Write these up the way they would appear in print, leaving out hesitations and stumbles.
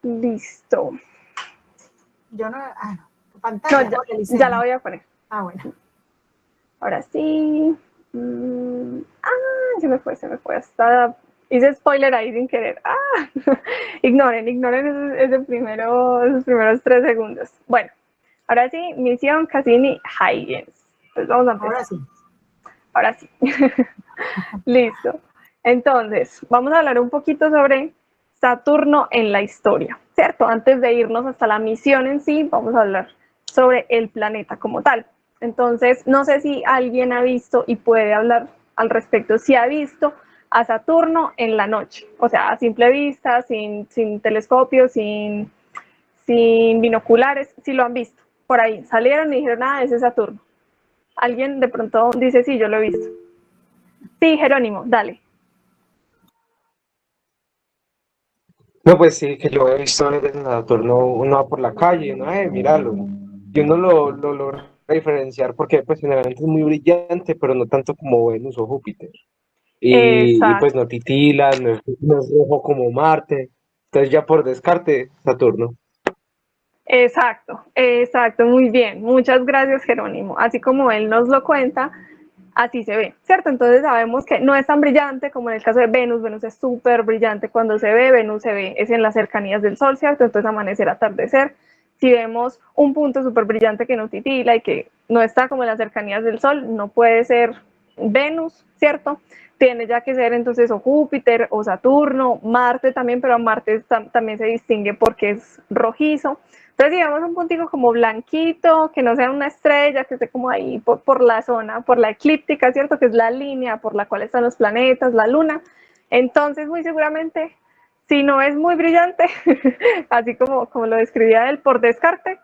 Listo. Yo no, no, tu No, pantalla. ya la voy a poner. Ah, bueno. Ahora sí. Se me fue. Hasta hice spoiler ahí sin querer. Ignoren esos primeros 3 segundos. Bueno, ahora sí, misión Cassini Huygens. Pues vamos a empezar. Ahora sí. Listo. Entonces, vamos a hablar un poquito sobre Saturno en la historia, ¿cierto? Antes de irnos hasta la misión en sí, vamos a hablar sobre el planeta como tal. Entonces, no sé si alguien ha visto y puede hablar al respecto, si ha visto a Saturno en la noche, o sea, a simple vista, sin telescopio, sin binoculares, si lo han visto. Por ahí salieron y dijeron, ese es Saturno. Alguien de pronto dice, sí, yo lo he visto. Sí, Jerónimo, dale. No, pues sí, que yo he visto a veces en Saturno, uno va por la calle, uno, míralo, y uno lo logra diferenciar porque pues generalmente es muy brillante, pero no tanto como Venus o Júpiter, y pues Exacto. no titila, no es rojo como Marte, entonces ya por descarte, Saturno. Exacto, muy bien. Muchas gracias, Jerónimo. Así como él nos lo cuenta, así se ve, ¿cierto? Entonces sabemos que no es tan brillante como en el caso de Venus. Venus es súper brillante cuando se ve, Venus se ve, es en las cercanías del Sol, ¿cierto? Entonces amanecer, atardecer. Si vemos un punto súper brillante que no titila y que no está como en las cercanías del Sol, no puede ser Venus, ¿cierto? Tiene ya que ser entonces o Júpiter o Saturno, Marte también, pero a Marte también se distingue porque es rojizo. Entonces, digamos un puntico como blanquito, que no sea una estrella, que esté como ahí por la zona, por la eclíptica, ¿cierto? Que es la línea por la cual están los planetas, la luna. Entonces, muy seguramente, si no es muy brillante, así como lo describía él por descarte,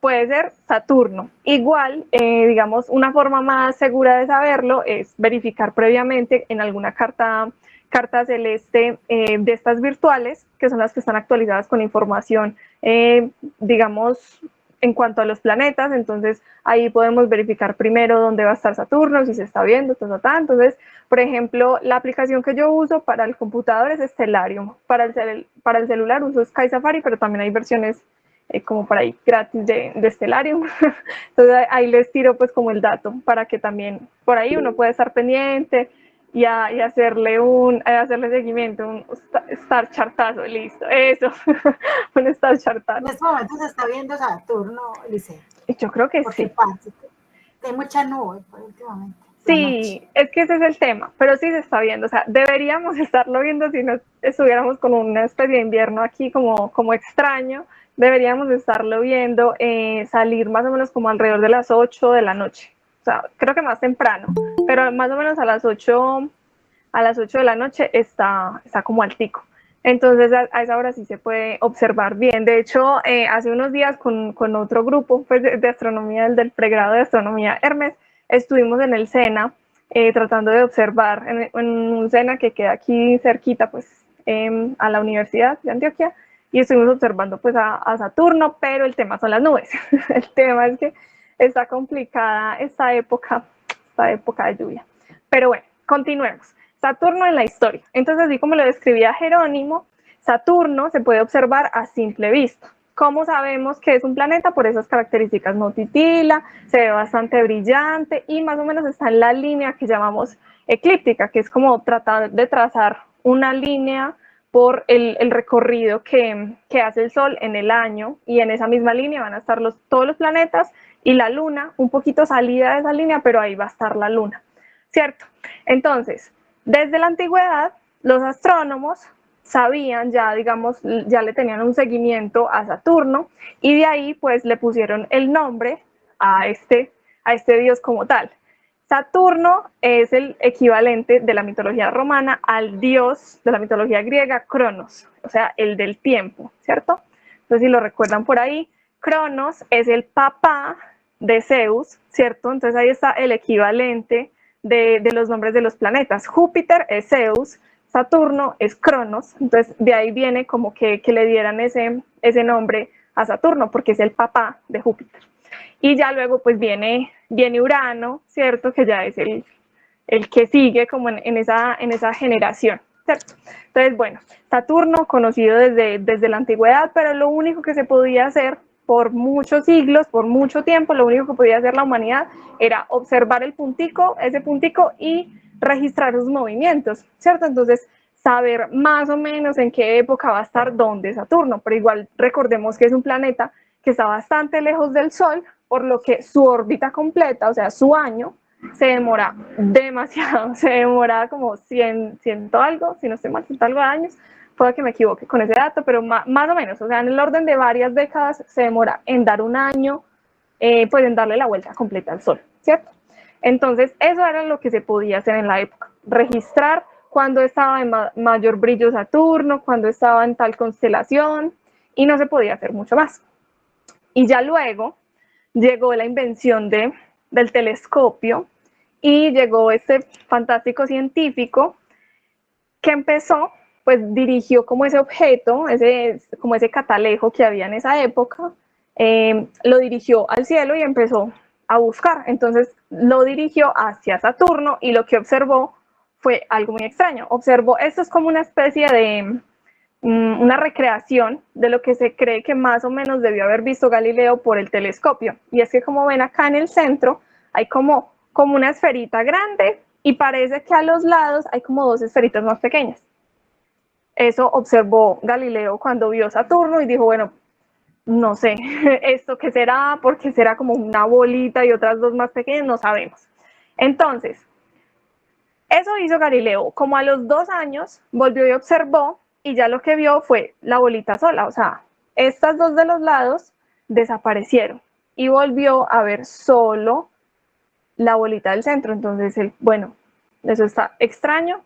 puede ser Saturno. Igual, digamos, una forma más segura de saberlo es verificar previamente en alguna carta celeste de estas virtuales, que son las que están actualizadas con información, digamos, en cuanto a los planetas. Entonces, ahí podemos verificar primero dónde va a estar Saturno, si se está viendo, Entonces, por ejemplo, la aplicación que yo uso para el computador es Stellarium. Para el celular uso Sky Safari, pero también hay versiones como por ahí gratis de Stellarium. Entonces ahí les tiro pues como el dato para que también por ahí uno pueda estar pendiente y hacerle seguimiento, un star chartazo, listo, eso, un star chartazo. En este momento se está viendo Saturno, Lice. Yo creo que Porque sí. parte, hay mucha nube últimamente. Sí, es que ese es el tema, pero sí se está viendo, o sea, deberíamos estarlo viendo si no estuviéramos con una especie de invierno aquí como extraño, deberíamos estarlo viendo salir más o menos como alrededor de las 8 de la noche, o sea, creo que más temprano, pero más o menos a las 8 de la noche está como altico. Entonces a esa hora sí se puede observar bien. De hecho, hace unos días con otro grupo pues, de astronomía, el del pregrado de astronomía Hermes, estuvimos en el SENA tratando de observar en un SENA que queda aquí cerquita pues a la Universidad de Antioquia y estuvimos observando pues a Saturno, pero el tema son las nubes. El tema es que está complicada esta época de lluvia. Pero bueno, continuemos. Saturno en la historia. Entonces, así como lo describía Jerónimo, Saturno se puede observar a simple vista. ¿Cómo sabemos que es un planeta? Por esas características, no titila, se ve bastante brillante y más o menos está en la línea que llamamos eclíptica, que es como tratar de trazar una línea por el recorrido que hace el Sol en el año, y en esa misma línea van a estar todos los planetas y la Luna, un poquito salida de esa línea, pero ahí va a estar la Luna, ¿cierto? Entonces, desde la antigüedad, los astrónomos sabían ya, digamos, ya le tenían un seguimiento a Saturno y de ahí pues le pusieron el nombre a este dios como tal. Saturno es el equivalente de la mitología romana al dios de la mitología griega, Cronos, o sea, el del tiempo, ¿cierto? Entonces, si lo recuerdan por ahí, Cronos es el papá de Zeus, ¿cierto? Entonces ahí está el equivalente de los nombres de los planetas. Júpiter es Zeus, Saturno es Cronos, entonces de ahí viene como que le dieran ese nombre a Saturno, porque es el papá de Júpiter. Y ya luego pues viene Urano, ¿cierto? Que ya es el que sigue como en esa generación. ¿cierto? Entonces, bueno, Saturno conocido desde la antigüedad, pero lo único que se podía hacer por muchos siglos, por mucho tiempo, lo único que podía hacer la humanidad era observar el puntico, ese puntico, y registrar sus movimientos, ¿cierto? Entonces, saber más o menos en qué época va a estar dónde Saturno, pero igual recordemos que es un planeta que está bastante lejos del Sol, por lo que su órbita completa, o sea, su año, se demora demasiado, se demora como 100 algo, si no estoy mal, 100 algo de años, puede que me equivoque con ese dato, pero más o menos, o sea, en el orden de varias décadas se demora en dar un año, pues en darle la vuelta completa al Sol, ¿cierto? Entonces, eso era lo que se podía hacer en la época, registrar cuando estaba en mayor brillo Saturno, cuando estaba en tal constelación, y no se podía hacer mucho más. Y ya luego llegó la invención del telescopio y llegó este fantástico científico que empezó, pues dirigió como ese objeto, como ese catalejo que había en esa época, lo dirigió al cielo y empezó a buscar. Entonces lo dirigió hacia Saturno y lo que observó fue algo muy extraño. Observó, esto es como una especie de una recreación de lo que se cree que más o menos debió haber visto Galileo por el telescopio. Y es que como ven acá en el centro hay como una esferita grande y parece que a los lados hay como dos esferitas más pequeñas. Eso observó Galileo cuando vio Saturno y dijo, bueno, no sé, ¿esto qué será? ¿Por qué será como una bolita y otras dos más pequeñas? No sabemos. Entonces, eso hizo Galileo. Como a los 2 años volvió y observó y ya lo que vio fue la bolita sola, o sea, estas dos de los lados desaparecieron y volvió a ver solo la bolita del centro. Entonces, bueno, eso está extraño,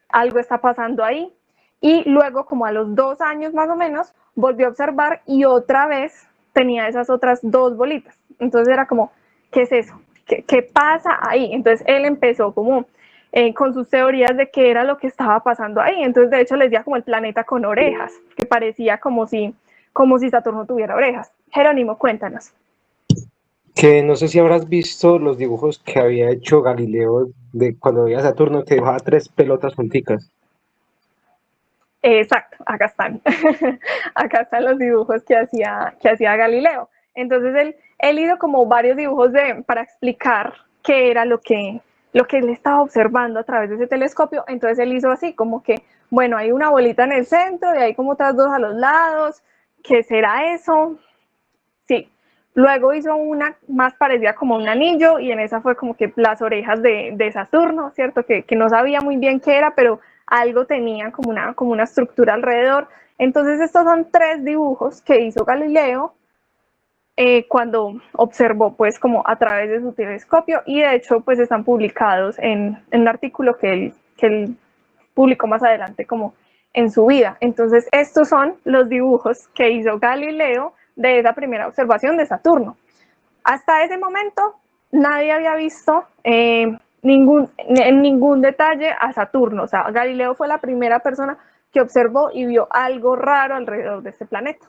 algo está pasando ahí. Y luego, como a los 2 años más o menos, volvió a observar y otra vez tenía esas otras dos bolitas. Entonces era como, ¿qué es eso? ¿Qué pasa ahí? Entonces él empezó como con sus teorías de qué era lo que estaba pasando ahí. Entonces, de hecho, les decía como el planeta con orejas, que parecía como si Saturno tuviera orejas. Jerónimo, cuéntanos. Que no sé si habrás visto los dibujos que había hecho Galileo de cuando veía a Saturno, que dibujaba 3 pelotas junticas. Exacto, acá están. Acá están los dibujos que hacía Galileo. Entonces él hizo como varios dibujos para explicar qué era lo que él estaba observando a través de ese telescopio. Entonces él hizo así, como que, bueno, hay una bolita en el centro y hay como otras dos a los lados. ¿Qué será eso? Sí. Luego hizo una más parecida como un anillo y en esa fue como que las orejas de Saturno, ¿cierto? Que no sabía muy bien qué era, pero algo tenía como una estructura alrededor. Entonces estos son 3 dibujos que hizo Galileo cuando observó pues como a través de su telescopio y de hecho pues están publicados en un artículo que él publicó más adelante como en su vida. Entonces estos son los dibujos que hizo Galileo de esa primera observación de Saturno. Hasta ese momento nadie había visto en ningún detalle a Saturno. O sea, Galileo fue la primera persona que observó y vio algo raro alrededor de este planeta.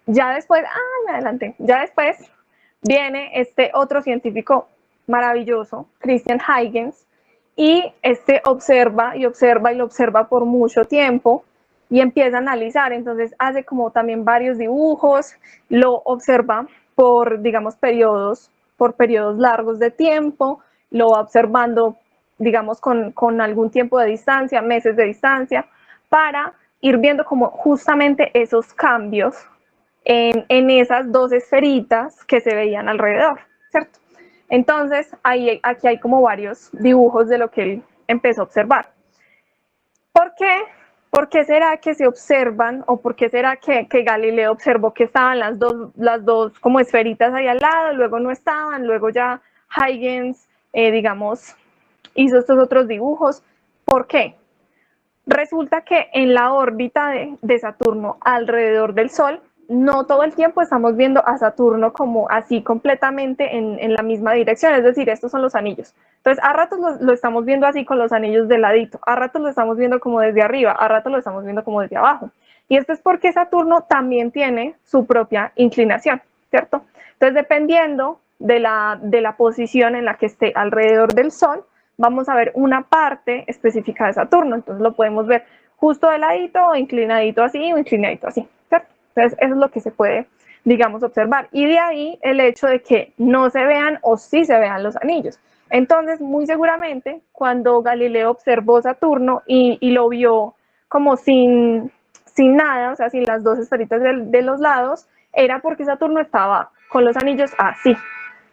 Ya después, me adelanté, ya después viene este otro científico maravilloso, Christian Huygens, y este observa y observa y lo observa por mucho tiempo y empieza a analizar. Entonces hace como también varios dibujos, lo observa por, digamos, por periodos largos de tiempo, lo va observando, digamos, con algún tiempo de distancia, meses de distancia, para ir viendo como justamente esos cambios en esas dos esferitas que se veían alrededor, ¿cierto? Entonces, aquí hay como varios dibujos de lo que él empezó a observar. ¿Por qué? ¿Por qué será que se observan o por qué será que Galileo observó que estaban las dos como esferitas ahí al lado, luego no estaban, luego ya Huygens, digamos, hizo estos otros dibujos? ¿Por qué? Resulta que en la órbita de Saturno alrededor del Sol, no todo el tiempo estamos viendo a Saturno como así completamente en la misma dirección, es decir, estos son los anillos. Entonces, a ratos lo estamos viendo así con los anillos de ladito, a ratos lo estamos viendo como desde arriba, a ratos lo estamos viendo como desde abajo. Y esto es porque Saturno también tiene su propia inclinación, ¿cierto? Entonces, dependiendo de la posición en la que esté alrededor del Sol, vamos a ver una parte específica de Saturno. Entonces lo podemos ver justo de ladito, o inclinadito así, o inclinadito así, ¿cierto? Entonces eso es lo que se puede, digamos, observar. Y de ahí el hecho de que no se vean o sí se vean los anillos. Entonces, muy seguramente, cuando Galileo observó Saturno y lo vio como sin nada, o sea, sin las dos esferitas de los lados, era porque Saturno estaba con los anillos así,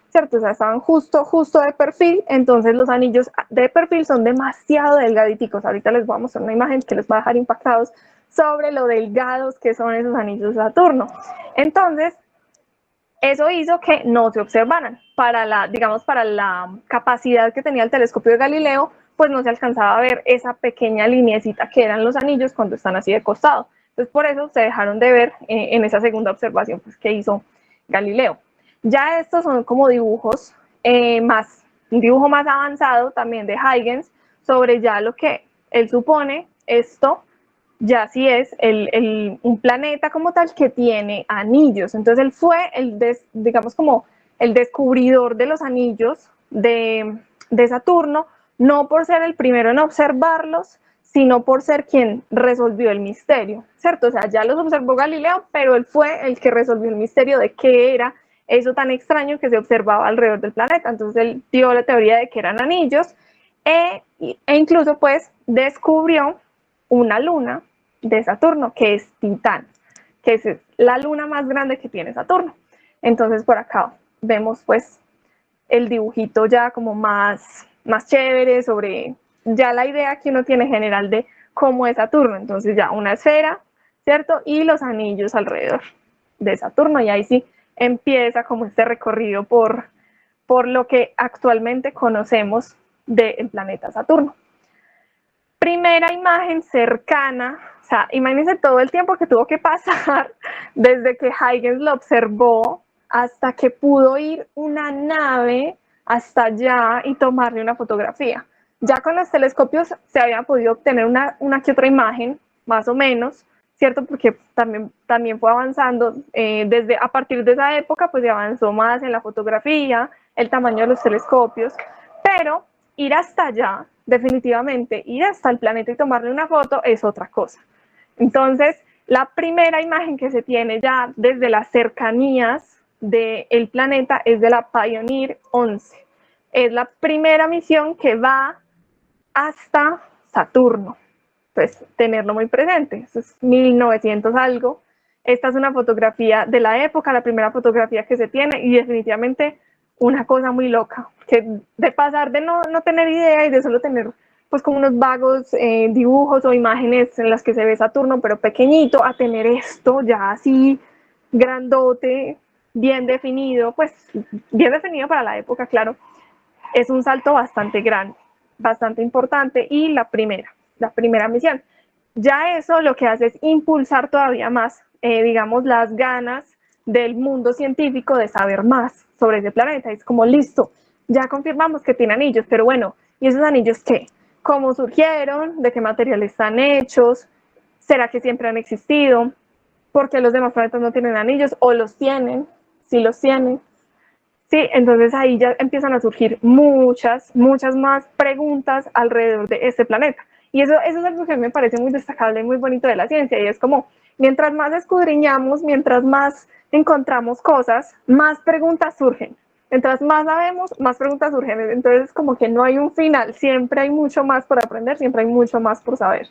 ¿cierto? O sea, estaban justo de perfil, entonces los anillos de perfil son demasiado delgaditos. Ahorita les voy a mostrar una imagen que les va a dejar impactados sobre lo delgados que son esos anillos de Saturno. Entonces, eso hizo que no se observaran. Para la, digamos, para la capacidad que tenía el telescopio de Galileo, pues no se alcanzaba a ver esa pequeña lineecita que eran los anillos cuando están así de costado. Entonces, por eso se dejaron de ver en esa segunda observación pues, que hizo Galileo. Ya estos son como dibujos un dibujo más avanzado también de Huygens sobre ya lo que él supone esto ya sí es un planeta como tal que tiene anillos. Entonces él fue digamos como el descubridor de los anillos de Saturno, no por ser el primero en observarlos, sino por ser quien resolvió el misterio, ¿cierto? O sea, ya los observó Galileo, pero él fue el que resolvió el misterio de qué era eso tan extraño que se observaba alrededor del planeta. Entonces él dio la teoría de que eran anillos e incluso pues descubrió una luna de Saturno, que es Titán, que es la luna más grande que tiene Saturno. Entonces por acá vemos pues el dibujito ya como más chévere sobre ya la idea que uno tiene general de cómo es Saturno. Entonces ya una esfera, ¿cierto? Y los anillos alrededor de Saturno, y ahí sí empieza como este recorrido por lo que actualmente conocemos del planeta Saturno. Primera imagen cercana, o sea, imagínense todo el tiempo que tuvo que pasar desde que Huygens lo observó hasta que pudo ir una nave hasta allá y tomarle una fotografía. Ya con los telescopios se había podido obtener una que otra imagen, más o menos, ¿cierto? Porque también fue avanzando, a partir de esa época, pues se avanzó más en la fotografía, el tamaño de los telescopios, pero ir hasta allá, definitivamente, ir hasta el planeta y tomarle una foto es otra cosa. Entonces, la primera imagen que se tiene ya desde las cercanías del planeta es de la Pioneer 11. Es la primera misión que va hasta Saturno. Pues tenerlo muy presente. Eso es 1900 algo. Esta es una fotografía de la época, la primera fotografía que se tiene, y definitivamente una cosa muy loca, que de pasar de no tener idea y de solo tener pues como unos vagos dibujos o imágenes en las que se ve Saturno, pero pequeñito, a tener esto ya así grandote, bien definido, pues bien definido para la época, claro, es un salto bastante grande, bastante importante, y la primera misión. Ya eso lo que hace es impulsar todavía más, digamos, las ganas del mundo científico de saber más sobre ese planeta. Es como, listo, ya confirmamos que tiene anillos, pero bueno, ¿y esos anillos qué? ¿Cómo surgieron? ¿De qué materiales están hechos? ¿Será que siempre han existido? ¿Por qué los demás planetas no tienen anillos? ¿O los tienen? ¿Sí los tienen? Sí, entonces ahí ya empiezan a surgir muchas más preguntas alrededor de este planeta. Y eso es algo que a mí me parece muy destacable y muy bonito de la ciencia, y es como, mientras más escudriñamos, mientras más encontramos cosas, más preguntas surgen. Mientras más sabemos, más preguntas surgen. Entonces, como que no hay un final, siempre hay mucho más por aprender, siempre hay mucho más por saber.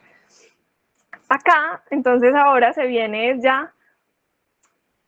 Acá, entonces ahora se viene ya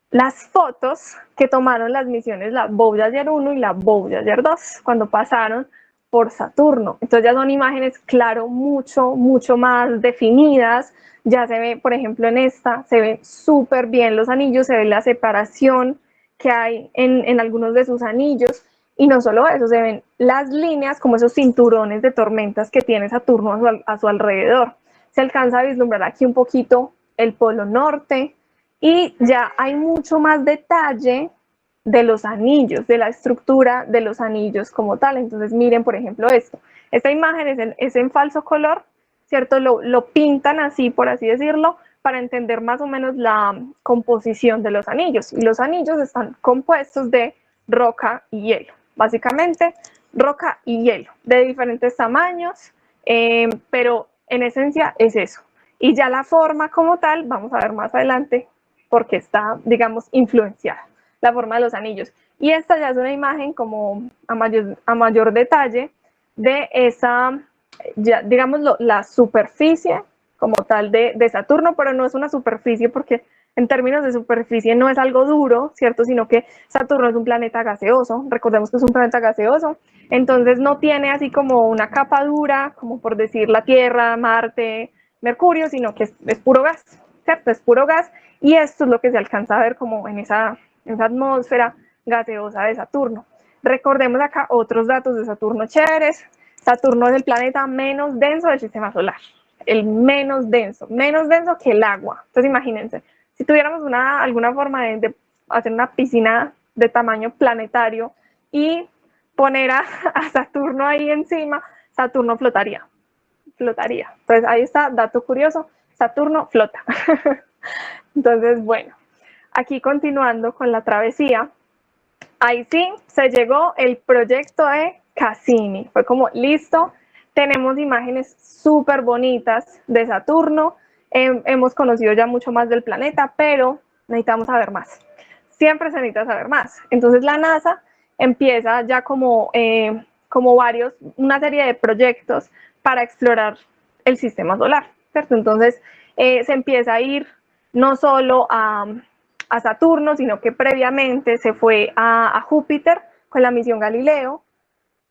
las fotos que tomaron las misiones, la Voyager 1 y la Voyager 2, cuando pasaron por Saturno. Entonces ya son imágenes, claro, mucho más definidas. Ya se ve, por ejemplo, en esta, se ven súper bien los anillos, se ve la separación que hay en algunos de sus anillos. Y no solo eso, se ven las líneas, como esos cinturones de tormentas que tiene Saturno a su alrededor. Se alcanza a vislumbrar aquí un poquito el polo norte, y ya hay mucho más detalle de los anillos, de la estructura de los anillos como tal. Entonces miren, por ejemplo, esto. Esta imagen es en falso color, ¿cierto? Lo pintan así, por así decirlo, para entender más o menos la composición de los anillos. Y los anillos están compuestos de roca y hielo. Básicamente, roca y hielo, de diferentes tamaños, pero en esencia es eso. Y ya la forma como tal, vamos a ver más adelante, porque está, digamos, influenciada, la forma de los anillos. Y esta ya es una imagen como a mayor detalle de esa, ya, digamos, la superficie como tal de Saturno, pero no es una superficie porque en términos de superficie no es algo duro, ¿cierto? Sino que Saturno es un planeta gaseoso, recordemos que es un planeta gaseoso, entonces no tiene así como una capa dura, como por decir la Tierra, Marte, Mercurio, sino que es puro gas, ¿cierto? Es puro gas y esto es lo que se alcanza a ver como en esa atmósfera gaseosa de Saturno. Recordemos acá otros datos de Saturno chéveres. Saturno es el planeta menos denso del sistema solar, el menos denso que el agua. Entonces imagínense, si tuviéramos alguna forma de hacer una piscina de tamaño planetario y poner a Saturno ahí encima, Saturno flotaría. Entonces ahí está, dato curioso, Saturno flota. Entonces, bueno, aquí continuando con la travesía, ahí sí se llegó el proyecto de Cassini. Fue como, listo, tenemos imágenes súper bonitas de Saturno, hemos conocido ya mucho más del planeta, pero necesitamos saber más. Siempre se necesita saber más. Entonces la NASA empieza ya como una serie de proyectos para explorar el sistema solar, ¿cierto? Entonces se empieza a ir no solo a Saturno, sino que previamente se fue a Júpiter con la misión Galileo,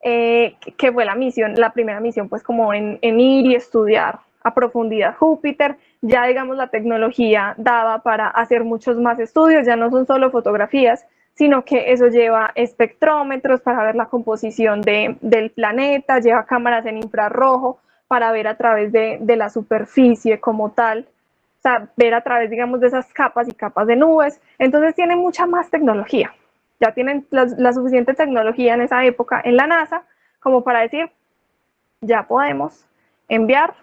que fue la primera misión, pues como en ir y estudiar a profundidad Júpiter. Ya digamos la tecnología daba para hacer muchos más estudios, ya no son solo fotografías, sino que eso lleva espectrómetros para ver la composición del planeta, lleva cámaras en infrarrojo para ver a través de la superficie como tal, o sea, ver a través, digamos, de esas capas y capas de nubes. Entonces tienen mucha más tecnología. Ya tienen la suficiente tecnología en esa época en la NASA como para decir, ya podemos enviar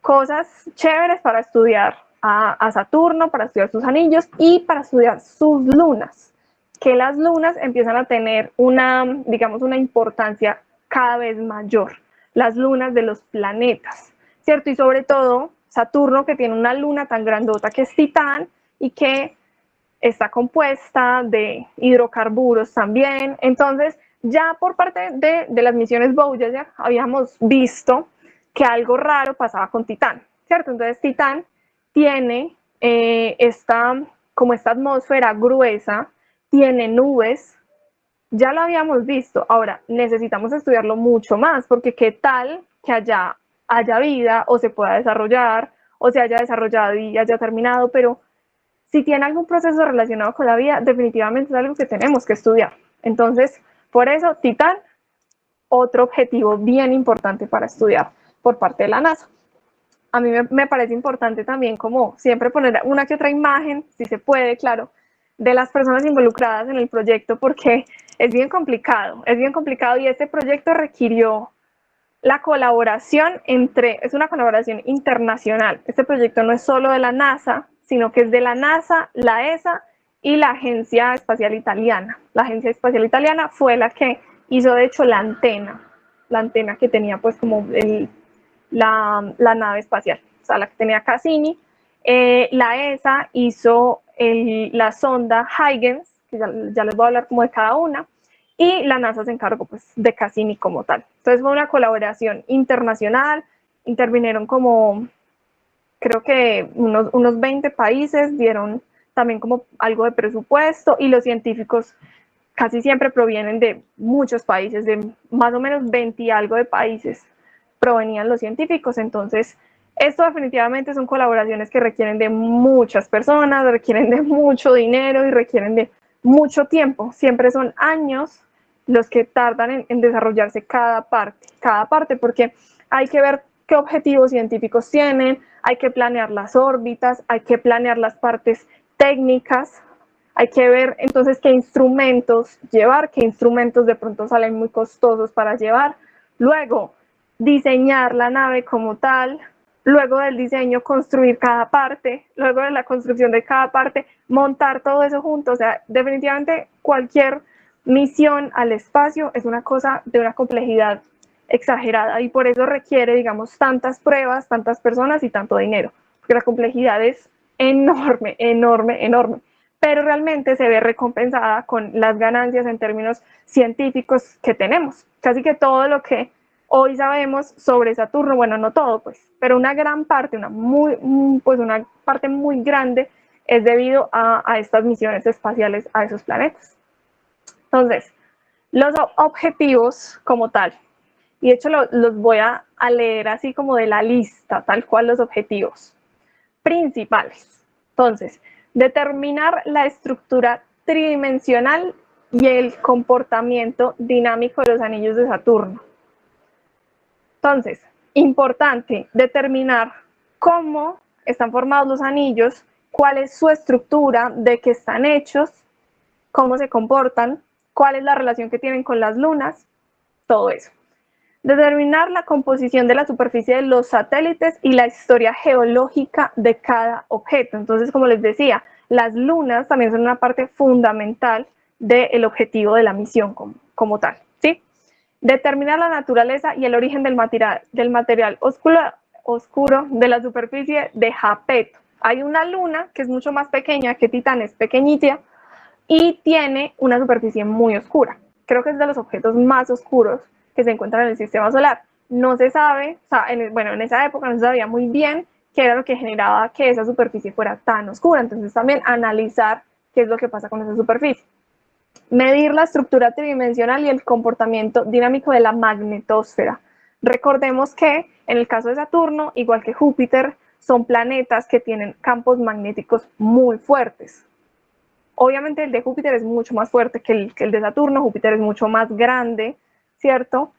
cosas chéveres para estudiar a Saturno, para estudiar sus anillos y para estudiar sus lunas, que las lunas empiezan a tener digamos, una importancia cada vez mayor, las lunas de los planetas, ¿cierto? Y sobre todo Saturno, que tiene una luna tan grandota que es Titán y que está compuesta de hidrocarburos también. Entonces, ya por parte de las misiones Voyager habíamos visto que algo raro pasaba con Titán, ¿cierto? Entonces, Titán tiene como esta atmósfera gruesa, tiene nubes, ya lo habíamos visto. Ahora, necesitamos estudiarlo mucho más, porque qué tal que allá haya vida o se pueda desarrollar, o se haya desarrollado y haya terminado, pero si tiene algún proceso relacionado con la vida, definitivamente es algo que tenemos que estudiar. Entonces, por eso, Titán, otro objetivo bien importante para estudiar por parte de la NASA. A mí me parece importante también, como siempre, poner una que otra imagen, si se puede, claro, de las personas involucradas en el proyecto, porque es bien complicado y este proyecto requirió la colaboración es una colaboración internacional. Este proyecto no es solo de la NASA, sino que es de la NASA, la ESA y la Agencia Espacial Italiana. La Agencia Espacial Italiana fue la que hizo, de hecho, la antena que tenía pues como la nave espacial, o sea, la que tenía Cassini. La ESA hizo la sonda Huygens, que ya les voy a hablar como de cada una, y la NASA se encargó pues de Cassini como tal. Entonces fue una colaboración internacional, intervinieron como, creo que unos 20 países, dieron también como algo de presupuesto y los científicos casi siempre provienen de muchos países, de más o menos 20 y algo de países provenían los científicos. Entonces esto definitivamente son colaboraciones que requieren de muchas personas, requieren de mucho dinero y requieren de mucho tiempo. Siempre son años los que tardan en desarrollarse cada parte, porque hay que ver qué objetivos científicos tienen, hay que planear las órbitas, hay que planear las partes técnicas, hay que ver entonces qué instrumentos llevar, qué instrumentos de pronto salen muy costosos para llevar, luego diseñar la nave como tal, luego del diseño construir cada parte, luego de la construcción de cada parte, montar todo eso junto. O sea, definitivamente cualquier misión al espacio es una cosa de una complejidad exagerada y por eso requiere, digamos, tantas pruebas, tantas personas y tanto dinero, porque la complejidad es enorme, enorme, enorme, pero realmente se ve recompensada con las ganancias en términos científicos que tenemos. Casi que todo lo que hoy sabemos sobre Saturno, bueno, no todo, pues, pero una gran parte, una parte muy grande es debido a estas misiones espaciales a esos planetas. Entonces, los objetivos como tal, y de hecho los voy a leer así como de la lista, tal cual los objetivos principales. Entonces, determinar la estructura tridimensional y el comportamiento dinámico de los anillos de Saturno. Entonces, importante determinar cómo están formados los anillos, cuál es su estructura, de qué están hechos, cómo se comportan, cuál es la relación que tienen con las lunas, todo eso. Determinar la composición de la superficie de los satélites y la historia geológica de cada objeto. Entonces, como les decía, las lunas también son una parte fundamental del objetivo de la misión como tal, ¿sí? Determinar la naturaleza y el origen del material oscuro de la superficie de Jápeto. Hay una luna que es mucho más pequeña que Titán, es pequeñita, y tiene una superficie muy oscura. Creo que es de los objetos más oscuros que se encuentran en el sistema solar. No se sabe, o sea, en esa época no se sabía muy bien qué era lo que generaba que esa superficie fuera tan oscura. Entonces también analizar qué es lo que pasa con esa superficie. Medir la estructura tridimensional y el comportamiento dinámico de la magnetosfera. Recordemos que en el caso de Saturno, igual que Júpiter, son planetas que tienen campos magnéticos muy fuertes. Obviamente el de Júpiter es mucho más fuerte que el de Saturno. Júpiter es mucho más grande, ¿cierto?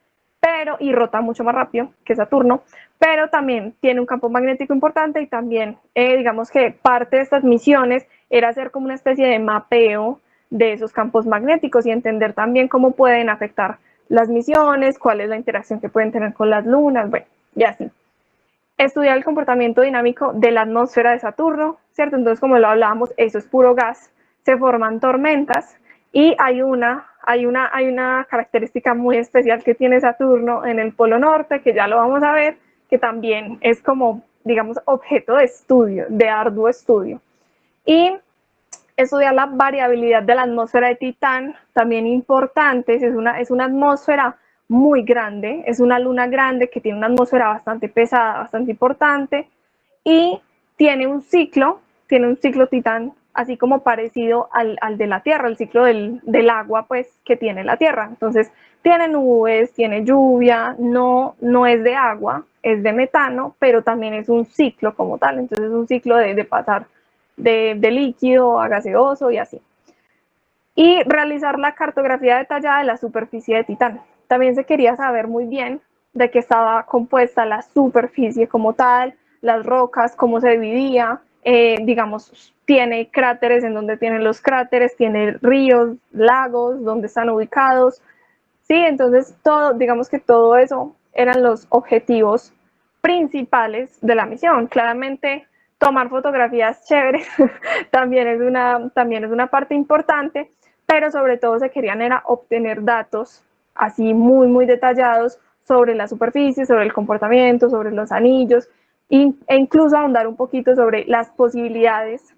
Y rota mucho más rápido que Saturno, pero también tiene un campo magnético importante y también, digamos que parte de estas misiones era hacer como una especie de mapeo de esos campos magnéticos y entender también cómo pueden afectar las misiones, cuál es la interacción que pueden tener con las lunas, bueno, y así. Estudiar el comportamiento dinámico de la atmósfera de Saturno, ¿cierto? Entonces, como lo hablábamos, eso es puro gas, se forman tormentas y hay una característica muy especial que tiene Saturno en el polo norte, que ya lo vamos a ver, que también es como, digamos, objeto de estudio, de arduo estudio. Y estudiar la variabilidad de la atmósfera de Titán, también importante, es una atmósfera muy grande, es una luna grande que tiene una atmósfera bastante pesada, bastante importante, y tiene un ciclo Titán, así como parecido al de la Tierra, el ciclo del agua, pues, que tiene la Tierra. Entonces, tiene nubes, tiene lluvia, no es de agua, es de metano, pero también es un ciclo como tal. Entonces, es un ciclo de pasar de líquido a gaseoso y así. Y realizar la cartografía detallada de la superficie de Titán. También se quería saber muy bien de qué estaba compuesta la superficie como tal, las rocas, cómo se dividía, digamos, tiene cráteres en donde tienen los cráteres, tiene ríos, lagos, donde están ubicados, ¿sí? Entonces, digamos que todo eso eran los objetivos principales de la misión. Claramente, tomar fotografías chéveres también es una parte importante, pero sobre todo se querían era obtener datos así muy, muy detallados sobre la superficie, sobre el comportamiento, sobre los anillos, e incluso ahondar un poquito sobre las posibilidades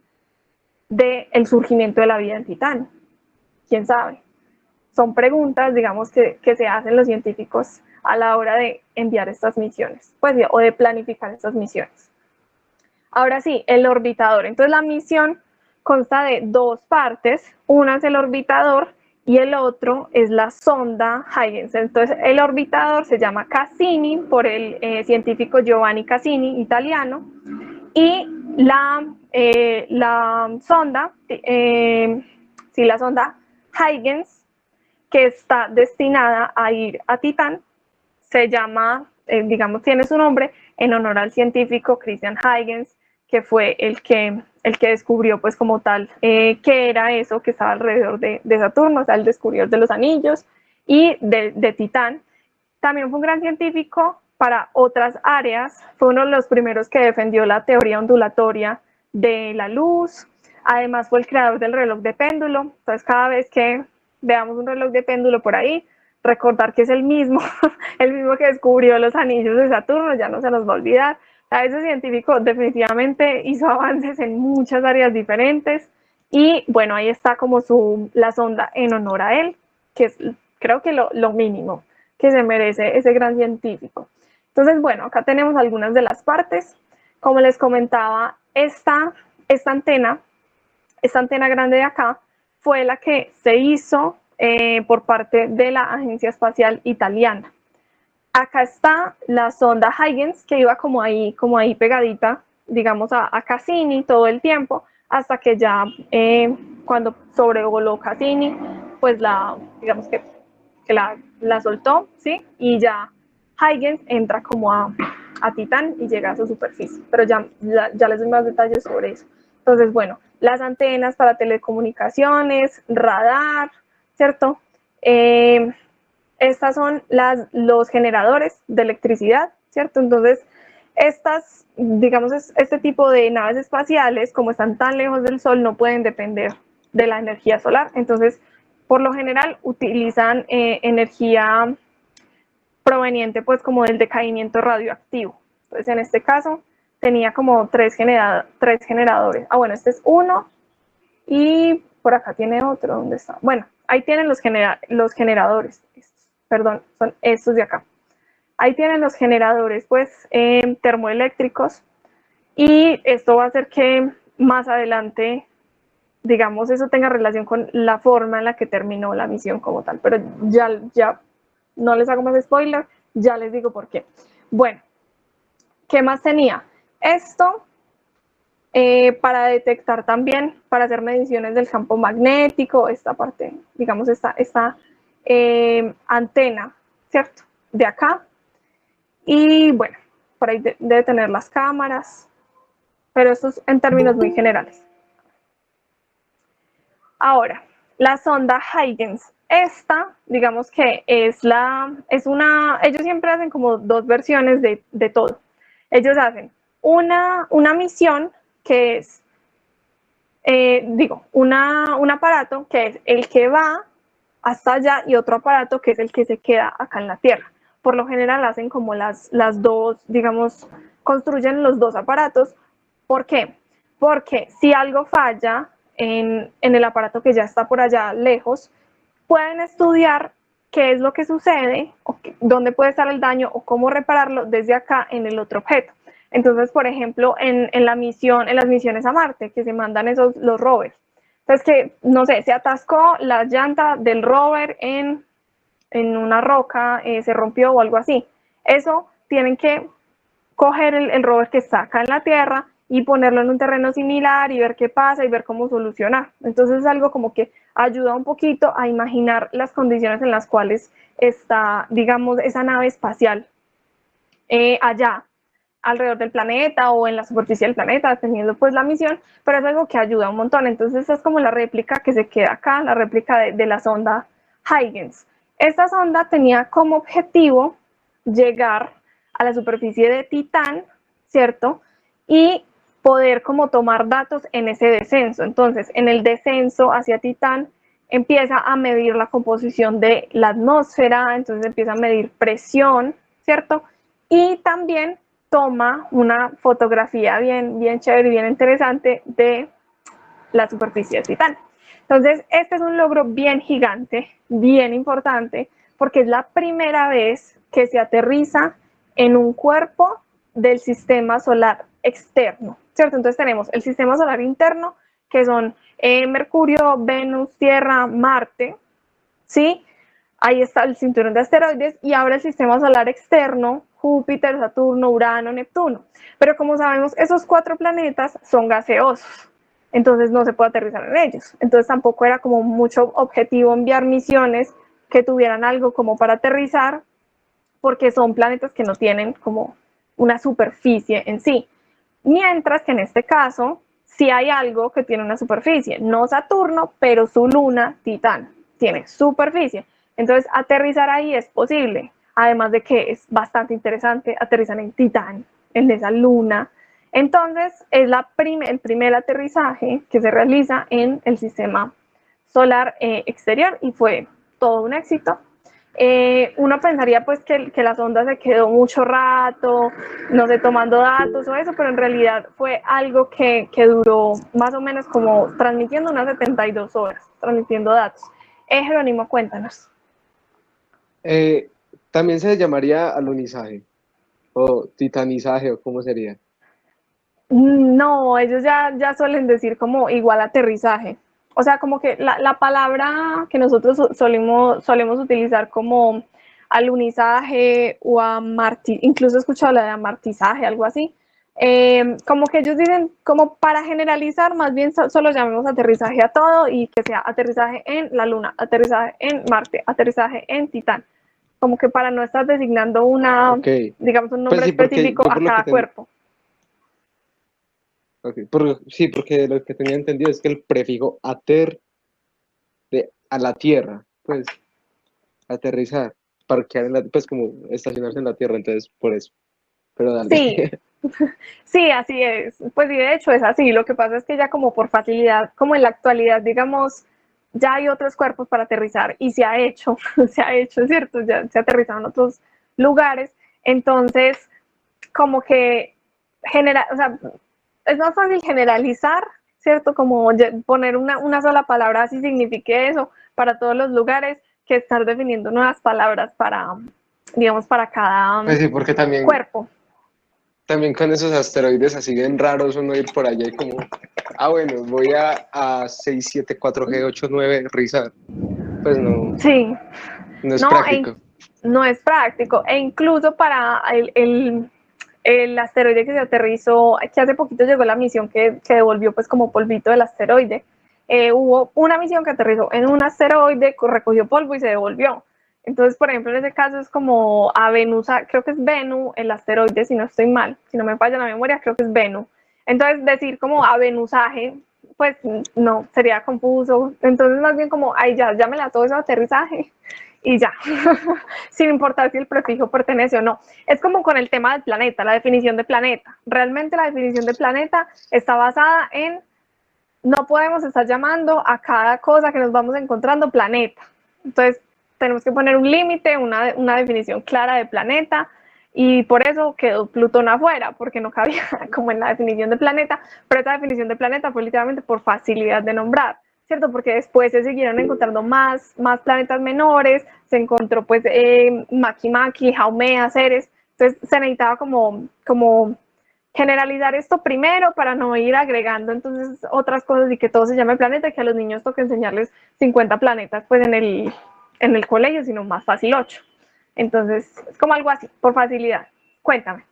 del surgimiento de la vida en Titán. ¿Quién sabe? Son preguntas, digamos, que se hacen los científicos a la hora de enviar estas misiones, pues, o de planificar estas misiones. Ahora sí, el orbitador. Entonces la misión consta de dos partes, una es el orbitador y el otro es la sonda Huygens. Entonces el orbitador se llama Cassini por el científico Giovanni Cassini, italiano, y la sonda, la sonda Huygens, que está destinada a ir a Titán, se llama, digamos, tiene su nombre en honor al científico Christian Huygens, que fue el que descubrió, pues, como tal, qué era eso que estaba alrededor de Saturno, o sea, el descubridor de los anillos y de Titán. También fue un gran científico para otras áreas, fue uno de los primeros que defendió la teoría ondulatoria de la luz, además fue el creador del reloj de péndulo. Entonces, cada vez que veamos un reloj de péndulo por ahí, recordar que es el mismo, el mismo que descubrió los anillos de Saturno, ya no se nos va a olvidar. Ese científico definitivamente hizo avances en muchas áreas diferentes y bueno, ahí está como la sonda en honor a él, que es creo que lo mínimo que se merece ese gran científico. Entonces, bueno, acá tenemos algunas de las partes. Como les comentaba, esta antena grande de acá fue la que se hizo por parte de la Agencia Espacial Italiana. Acá está la sonda Huygens, que iba como ahí pegadita, digamos, a Cassini todo el tiempo, hasta que ya cuando sobrevoló Cassini, pues digamos que la soltó, ¿sí? Y ya Huygens entra como a Titán y llega a su superficie, pero ya les doy más detalles sobre eso. Entonces, bueno, las antenas para telecomunicaciones, radar, ¿cierto? Estas son los generadores de electricidad, ¿cierto? Entonces, digamos, este tipo de naves espaciales, como están tan lejos del Sol, no pueden depender de la energía solar. Entonces, por lo general, utilizan energía proveniente, pues, como del decaimiento radioactivo. Entonces, en este caso, tenía como tres generadores. Bueno, este es uno y por acá tiene otro. ¿Dónde está? Bueno, ahí tienen los generadores. Perdón, son estos de acá. Ahí tienen los generadores, pues, termoeléctricos, y esto va a hacer que más adelante, digamos, eso tenga relación con la forma en la que terminó la misión como tal, pero ya no les hago más spoiler, ya les digo por qué. Bueno, ¿qué más tenía? Esto para detectar también, para hacer mediciones del campo magnético, esta parte, digamos, esta antena, ¿cierto? De acá. Y bueno, por ahí debe tener las cámaras, pero esto es en términos muy generales. Ahora, la sonda Huygens. Esta, digamos que ellos siempre hacen como dos versiones de todo. Ellos hacen una misión que es, un aparato que es el que va hasta allá y otro aparato que es el que se queda acá en la Tierra. Por lo general hacen como las dos, digamos, construyen los dos aparatos. ¿Por qué? Porque si algo falla en el aparato que ya está por allá lejos, pueden estudiar qué es lo que sucede, o dónde puede estar el daño o cómo repararlo desde acá en el otro objeto. Entonces, por ejemplo, en las misiones a Marte, que se mandan los rovers. Entonces, que, no sé, se atascó la llanta del rover en una roca, se rompió o algo así. Eso tienen que coger el rover que está acá en la Tierra y ponerlo en un terreno similar y ver qué pasa y ver cómo solucionar. Entonces es algo como que ayuda un poquito a imaginar las condiciones en las cuales está, digamos, esa nave espacial allá alrededor del planeta o en la superficie del planeta, dependiendo pues la misión, pero es algo que ayuda un montón. Entonces esta es como la réplica que se queda acá, la réplica de la sonda Huygens. Esta sonda tenía como objetivo llegar a la superficie de Titán, ¿cierto? Y poder como tomar datos en ese descenso. Entonces, en el descenso hacia Titán empieza a medir la composición de la atmósfera, entonces empieza a medir presión, ¿cierto? Y también toma una fotografía bien chévere y bien interesante de la superficie de Titán. Entonces, este es un logro bien gigante, bien importante, porque es la primera vez que se aterriza en un cuerpo del sistema solar externo, ¿cierto? Entonces tenemos el sistema solar interno, que son Mercurio, Venus, Tierra, Marte, ¿sí? Ahí está el cinturón de asteroides, y ahora el sistema solar externo, Júpiter, Saturno, Urano, Neptuno. Pero como sabemos, esos 4 planetas son gaseosos, entonces no se puede aterrizar en ellos. Entonces tampoco era como mucho objetivo enviar misiones que tuvieran algo como para aterrizar, porque son planetas que no tienen como una superficie en sí. Mientras que en este caso, sí hay algo que tiene una superficie, no Saturno, pero su luna, Titán, tiene superficie. Entonces, aterrizar ahí es posible, además de que es bastante interesante, aterrizan en Titán, en esa luna. Entonces, es el primer aterrizaje que se realiza en el sistema solar exterior y fue todo un éxito. Uno pensaría pues que la sonda se quedó mucho rato, no sé, tomando datos o eso, pero en realidad fue algo que duró más o menos como transmitiendo unas 72 horas, transmitiendo datos. Jerónimo, cuéntanos. También se llamaría alunizaje o titanizaje o cómo sería. No, ellos ya suelen decir como igual aterrizaje. O sea, como que la palabra que nosotros solemos utilizar como alunizaje o incluso he escuchado la de amartizaje, algo así. Como que ellos dicen, como para generalizar, más bien solo llamemos aterrizaje a todo y que sea aterrizaje en la Luna, aterrizaje en Marte, aterrizaje en Titán. Como que para no estar designando Ok, digamos, un pues nombre sí, porque específico yo a por lo que cada cuerpo. sí, porque lo que tenía entendido es que el prefijo a la Tierra, pues aterrizar, parquear pues como estacionarse en la Tierra, entonces por eso. Pero dale. Sí, sí, así es. Pues sí, de hecho es así. Lo que pasa es que ya como por facilidad, como en la actualidad, digamos, ya hay otros cuerpos para aterrizar y se ha hecho, se ha hecho, ¿cierto? Ya se aterrizaron en otros lugares. Entonces, como que o sea, es más fácil generalizar, ¿cierto? Como poner una sola palabra así signifique eso para todos los lugares que estar definiendo nuevas palabras para, digamos, para cada Pues sí, porque cuerpo. también con esos asteroides así bien raros uno ir por allá y como, bueno, voy a 674G89 rizar. Pues no, Sí, no es no, práctico. no es práctico. E incluso para el asteroide que se aterrizó, que hace poquito llegó la misión que devolvió pues como polvito del asteroide. Hubo una misión que aterrizó en un asteroide, recogió polvo y se devolvió. Entonces, por ejemplo, en ese caso es como a Venus, creo que es Venus, el asteroide, si no estoy mal, si no me falla la memoria, creo que es Venus. Entonces, decir como a Venusaje, pues no, sería confuso. Entonces, más bien como, ay, ya, llámela todo eso aterrizaje y ya, sin importar si el prefijo pertenece o no. Es como con el tema del planeta, la definición de planeta. Realmente la definición de planeta está basada en no podemos estar llamando a cada cosa que nos vamos encontrando planeta. Entonces, tenemos que poner un límite, una definición clara de planeta, y por eso quedó Plutón afuera, porque no cabía como en la definición de planeta, pero esa definición de planeta fue literalmente por facilidad de nombrar, ¿cierto? Porque después se siguieron encontrando más planetas menores, se encontró pues Makimaki, Haumea, Ceres, entonces se necesitaba como generalizar esto primero para no ir agregando entonces otras cosas y que todo se llame planeta, que a los niños toque enseñarles 50 planetas pues en el colegio, sino más fácil 8. Entonces, es como algo así, por facilidad. Cuéntame.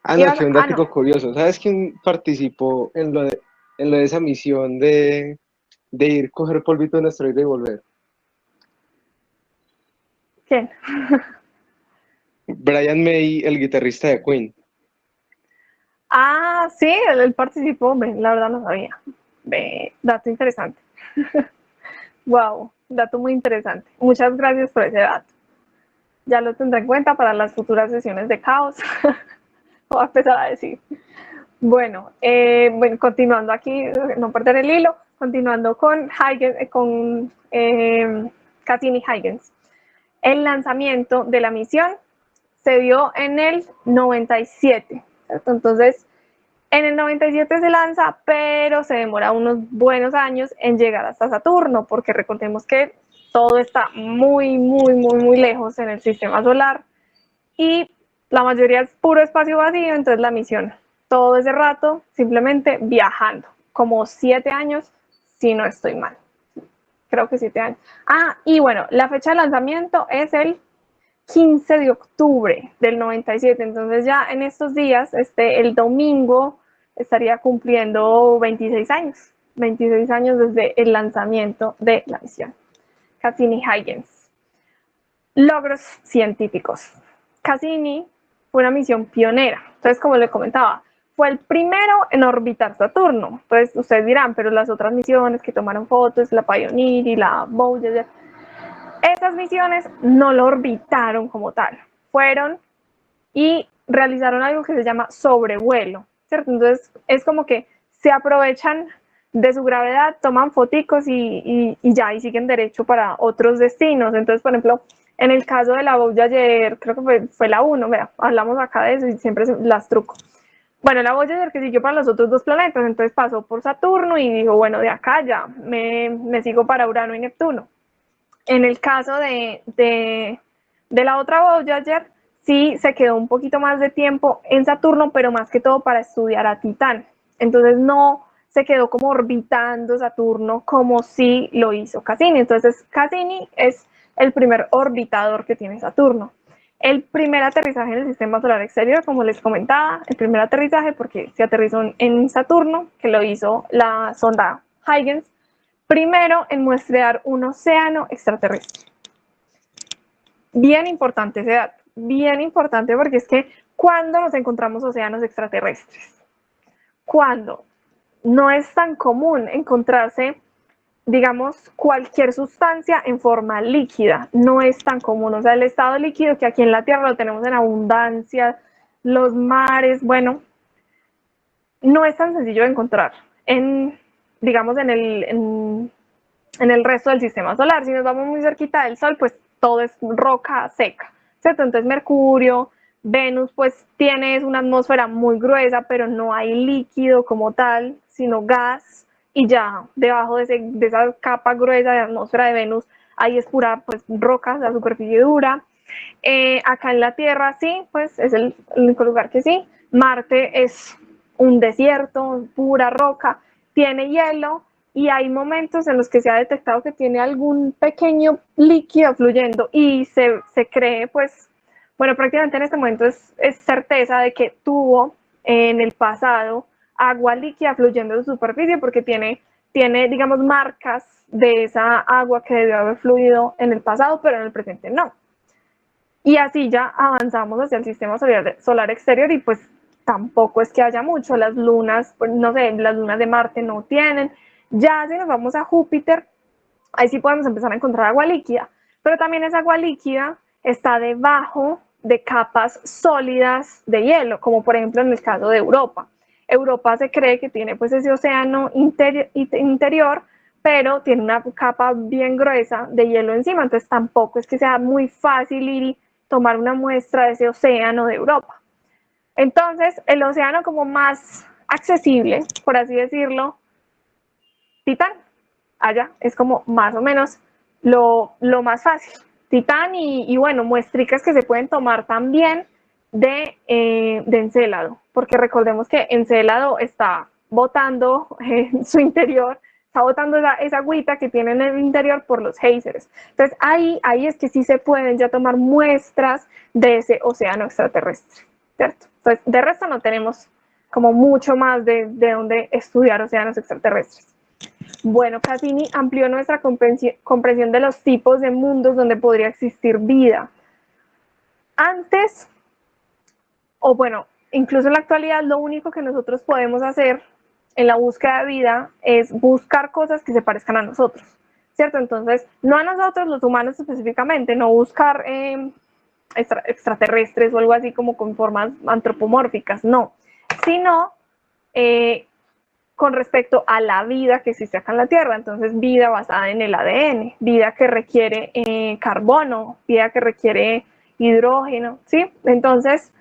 No, que un dato curioso. ¿Sabes quién participó en lo de esa misión de ir coger polvito en asteroide y volver? ¿Quién? Brian May, el guitarrista de Queen. Ah, sí, él participó, la verdad no sabía. Dato interesante. Wow, dato muy interesante. Muchas gracias por ese dato. Ya lo tendré en cuenta para las futuras sesiones de caos. Voy a empezar a decir. Bueno, continuando aquí, no perder el hilo, continuando con Huygens, con Cassini-Huygens. El lanzamiento de la misión se dio en el 97, ¿cierto? Entonces, en el 97 se lanza, pero se demora unos buenos años en llegar hasta Saturno, porque recordemos que todo está muy lejos en el sistema solar y la mayoría es puro espacio vacío, entonces la misión todo ese rato simplemente viajando, como 7 años, si no estoy mal. Creo que 7 años. Y bueno, la fecha de lanzamiento es el 15 de octubre del 97, entonces ya en estos días, el domingo, estaría cumpliendo 26 años desde el lanzamiento de la misión. Cassini-Huygens. Logros científicos. Cassini fue una misión pionera, entonces como le comentaba, fue el primero en orbitar Saturno. Pues ustedes dirán, pero las otras misiones que tomaron fotos, la Pioneer y la Voyager, esas misiones no lo orbitaron como tal, fueron y realizaron algo que se llama sobrevuelo, ¿cierto? Entonces es como que se aprovechan de su gravedad, toman foticos y ya, y siguen derecho para otros destinos. Entonces, por ejemplo, en el caso de la Voyager, creo que fue la 1, vea, hablamos acá de eso y siempre las truco. Bueno, la Voyager que siguió para los otros 2 planetas, entonces pasó por Saturno y dijo, bueno, de acá ya me sigo para Urano y Neptuno. En el caso de la otra Voyager, sí se quedó un poquito más de tiempo en Saturno, pero más que todo para estudiar a Titán. Entonces no se quedó como orbitando Saturno como sí lo hizo Cassini. Entonces Cassini es el primer orbitador que tiene Saturno. El primer aterrizaje en el sistema solar exterior, como les comentaba, el primer aterrizaje porque se aterrizó en Saturno, que lo hizo la sonda Huygens, primero en muestrear un océano extraterrestre. Bien importante ese dato, bien importante porque es que ¿cuándo nos encontramos océanos extraterrestres? ¿Cuándo? No es tan común encontrarse, digamos, cualquier sustancia en forma líquida, no es tan común. O sea, el estado líquido que aquí en la Tierra lo tenemos en abundancia, los mares, bueno, no es tan sencillo de encontrar digamos, en el resto del sistema solar. Si nos vamos muy cerquita del Sol, pues todo es roca seca, ¿cierto? Entonces Mercurio, Venus, pues tienes una atmósfera muy gruesa, pero no hay líquido como tal, sino gas, y ya debajo de esa capa gruesa de atmósfera de Venus, ahí es pura pues roca, la superficie dura. Acá en la Tierra sí, pues es el único lugar que sí. Marte es un desierto, pura roca, tiene hielo, y hay momentos en los que se ha detectado que tiene algún pequeño líquido fluyendo y se cree, pues, bueno, prácticamente en este momento es certeza de que tuvo en el pasado agua líquida fluyendo en su superficie porque tiene, digamos, marcas de esa agua que debió haber fluido en el pasado, pero en el presente no. Y así ya avanzamos hacia el sistema solar exterior y pues tampoco es que haya mucho. Las lunas, pues no sé, las lunas de Marte no tienen. Ya si nos vamos a Júpiter, ahí sí podemos empezar a encontrar agua líquida, pero también esa agua líquida está debajo de capas sólidas de hielo, como por ejemplo en el caso de Europa. Europa se cree que tiene pues ese océano interior, pero tiene una capa bien gruesa de hielo encima, entonces tampoco es que sea muy fácil ir y tomar una muestra de ese océano de Europa. Entonces, el océano como más accesible, por así decirlo, Titán, allá es como más o menos lo más fácil. Titán y bueno, muestricas que se pueden tomar también de Encélado, porque recordemos que Encélado está botando en su interior, está botando esa agüita que tiene en el interior por los géiseres. Entonces ahí es que sí se pueden ya tomar muestras de ese océano extraterrestre, ¿cierto? Entonces de resto no tenemos como mucho más de dónde estudiar océanos extraterrestres. Bueno, Cassini amplió nuestra comprensión de los tipos de mundos donde podría existir vida. Antes, o bueno, incluso en la actualidad, lo único que nosotros podemos hacer en la búsqueda de vida es buscar cosas que se parezcan a nosotros, ¿cierto? Entonces, no a nosotros los humanos específicamente, no buscar extraterrestres o algo así como con formas antropomórficas, no, sino con respecto a la vida que existe acá en la Tierra. Entonces, vida basada en el ADN, vida que requiere carbono, vida que requiere hidrógeno, ¿sí? Entonces,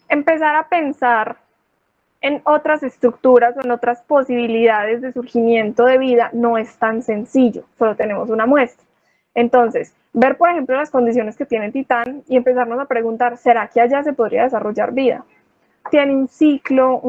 empezar a pensar en otras estructuras o en otras posibilidades de surgimiento de vida no es tan sencillo, solo tenemos una muestra. Entonces, ver, por ejemplo, las condiciones que tiene Titán y empezarnos a preguntar, ¿será que allá se podría desarrollar vida? Tiene un ciclo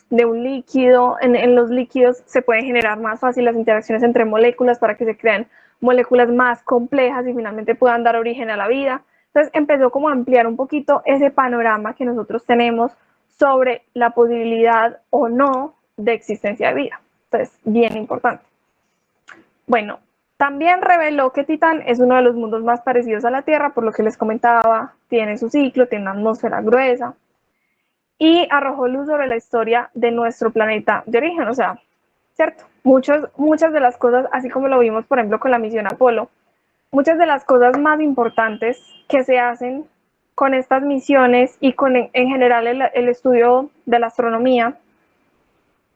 de un líquido. En los líquidos se pueden generar más fácil las interacciones entre moléculas para que se creen moléculas más complejas y finalmente puedan dar origen a la vida. Entonces empezó como a ampliar un poquito ese panorama que nosotros tenemos sobre la posibilidad o no de existencia de vida. Entonces, bien importante. Bueno, también reveló que Titán es uno de los mundos más parecidos a la Tierra, por lo que les comentaba, tiene su ciclo, tiene una atmósfera gruesa, y arrojó luz sobre la historia de nuestro planeta de origen, o sea, ¿cierto? Muchas de las cosas, así como lo vimos, por ejemplo, con la misión Apolo, muchas de las cosas más importantes que se hacen con estas misiones y con en general el estudio de la astronomía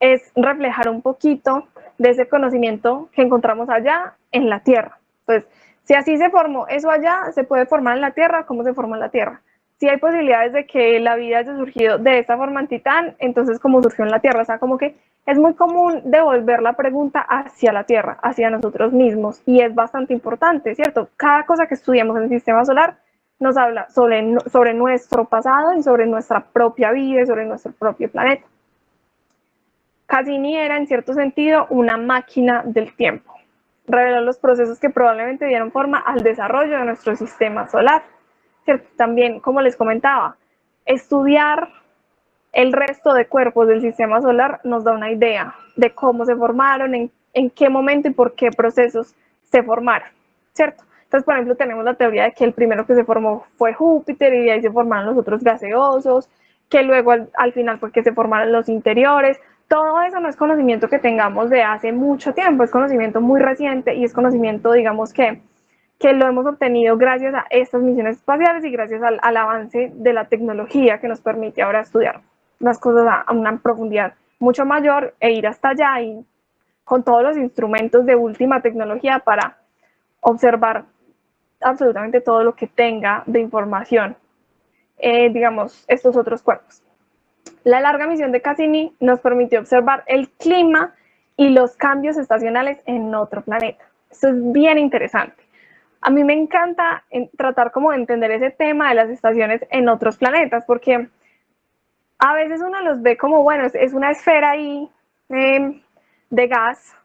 es reflejar un poquito de ese conocimiento que encontramos allá en la Tierra. Entonces, si así se formó eso allá, se puede formar en la Tierra, ¿cómo se formó en la Tierra? Si hay posibilidades de que la vida haya surgido de esta forma en Titán, entonces ¿cómo surgió en la Tierra? O sea, como que es muy común devolver la pregunta hacia la Tierra, hacia nosotros mismos, y es bastante importante, ¿cierto? Cada cosa que estudiamos en el sistema solar nos habla sobre nuestro pasado y sobre nuestra propia vida y sobre nuestro propio planeta. Cassini era, en cierto sentido, una máquina del tiempo. Reveló los procesos que probablemente dieron forma al desarrollo de nuestro sistema solar. ¿Cierto? También, como les comentaba, estudiar el resto de cuerpos del sistema solar nos da una idea de cómo se formaron, en qué momento y por qué procesos se formaron, ¿cierto? Entonces, por ejemplo, tenemos la teoría de que el primero que se formó fue Júpiter y de ahí se formaron los otros gaseosos, que luego al final fue que se formaron los interiores. Todo eso no es conocimiento que tengamos de hace mucho tiempo, es conocimiento muy reciente y es conocimiento, digamos, que lo hemos obtenido gracias a estas misiones espaciales y gracias al avance de la tecnología que nos permite ahora estudiar las cosas a una profundidad mucho mayor e ir hasta allá y con todos los instrumentos de última tecnología para observar absolutamente todo lo que tenga de información, digamos, estos otros cuerpos. La larga misión de Cassini nos permitió observar el clima y los cambios estacionales en otro planeta. Esto es bien interesante. A mí me encanta tratar como de entender ese tema de las estaciones en otros planetas, porque a veces uno los ve como, bueno, es una esfera ahí de gas,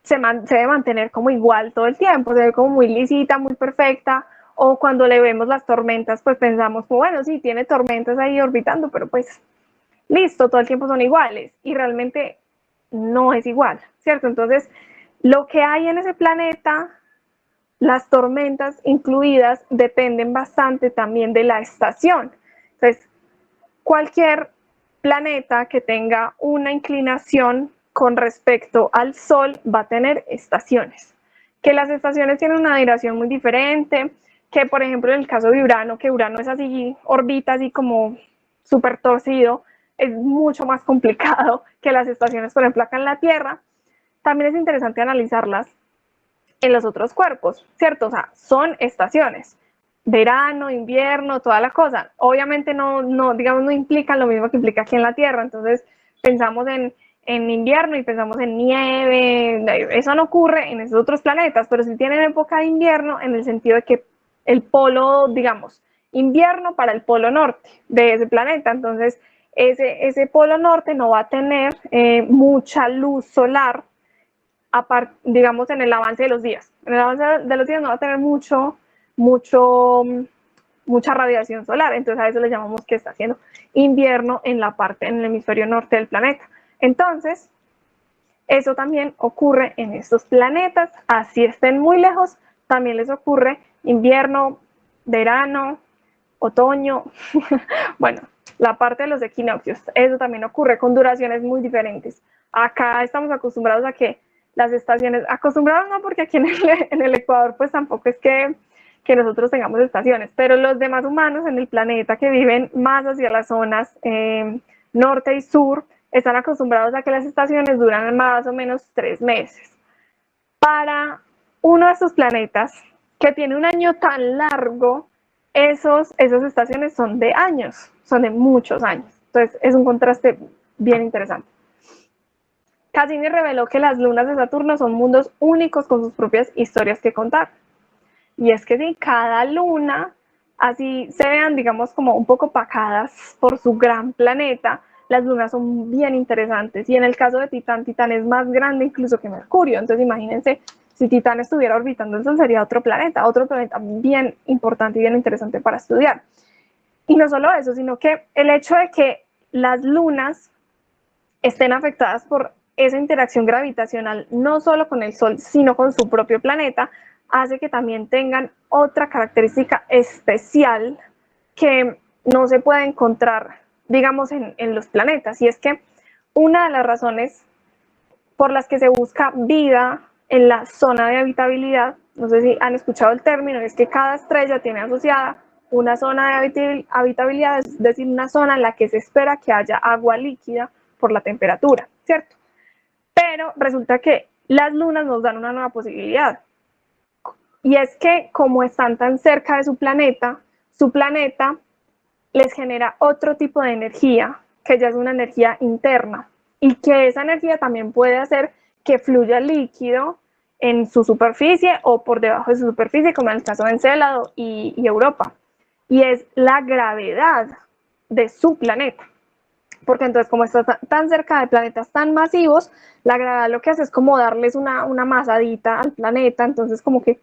se debe mantener como igual todo el tiempo, se ve como muy lisita, muy perfecta, o cuando le vemos las tormentas, pues pensamos, bueno, sí, tiene tormentas ahí orbitando, pero pues listo, todo el tiempo son iguales, y realmente no es igual, ¿cierto? Entonces, lo que hay en ese planeta, las tormentas incluidas, dependen bastante también de la estación. Entonces, cualquier planeta que tenga una inclinación con respecto al Sol va a tener estaciones. Que las estaciones tienen una duración muy diferente, que por ejemplo en el caso de Urano, que Urano es así, orbita así como súper torcido, es mucho más complicado que las estaciones, por ejemplo, acá en la Tierra. También es interesante analizarlas en los otros cuerpos, ¿cierto? O sea, son estaciones. Verano, invierno, toda la cosa. Obviamente digamos, no implican lo mismo que implica aquí en la Tierra. Entonces, pensamos en invierno y pensamos en nieve. Eso no ocurre en esos otros planetas, pero sí tienen época de invierno en el sentido de que el polo, digamos, invierno para el polo norte de ese planeta. Entonces, ese polo norte no va a tener mucha luz solar, digamos, en el avance de los días. En el avance de los días no va a tener mucha radiación solar, entonces a eso le llamamos que está haciendo invierno en el hemisferio norte del planeta. Entonces, eso también ocurre en estos planetas, así estén muy lejos, también les ocurre invierno, verano, otoño, bueno, la parte de los equinoccios, eso también ocurre con duraciones muy diferentes. Acá estamos acostumbrados a que las estaciones, acostumbrados no, porque aquí en el Ecuador pues tampoco es que nosotros tengamos estaciones, pero los demás humanos en el planeta que viven más hacia las zonas norte y sur están acostumbrados a que las estaciones duran más o menos 3 meses. Para uno de estos planetas que tiene un año tan largo, esas estaciones son de años, son de muchos años. Entonces es un contraste bien interesante. Cassini reveló que las lunas de Saturno son mundos únicos con sus propias historias que contar. Y es que sí, cada luna, así se vean, digamos, como un poco opacadas por su gran planeta, las lunas son bien interesantes. Y en el caso de Titán, Titán es más grande incluso que Mercurio. Entonces imagínense, si Titán estuviera orbitando el Sol, sería otro planeta bien importante y bien interesante para estudiar. Y no solo eso, sino que el hecho de que las lunas estén afectadas por esa interacción gravitacional, no solo con el Sol, sino con su propio planeta, hace que también tengan otra característica especial que no se puede encontrar, digamos, en los planetas. Y es que una de las razones por las que se busca vida en la zona de habitabilidad, no sé si han escuchado el término, es que cada estrella tiene asociada una zona de habitabilidad, es decir, una zona en la que se espera que haya agua líquida por la temperatura. ¿cierto? Pero resulta que las lunas nos dan una nueva posibilidad. Y es que como están tan cerca de su planeta les genera otro tipo de energía, que ya es una energía interna, y que esa energía también puede hacer que fluya líquido en su superficie o por debajo de su superficie, como en el caso de Encélado y Europa. Y es la gravedad de su planeta. Porque entonces, como está tan cerca de planetas tan masivos, la gravedad lo que hace es como darles una masadita al planeta, entonces como que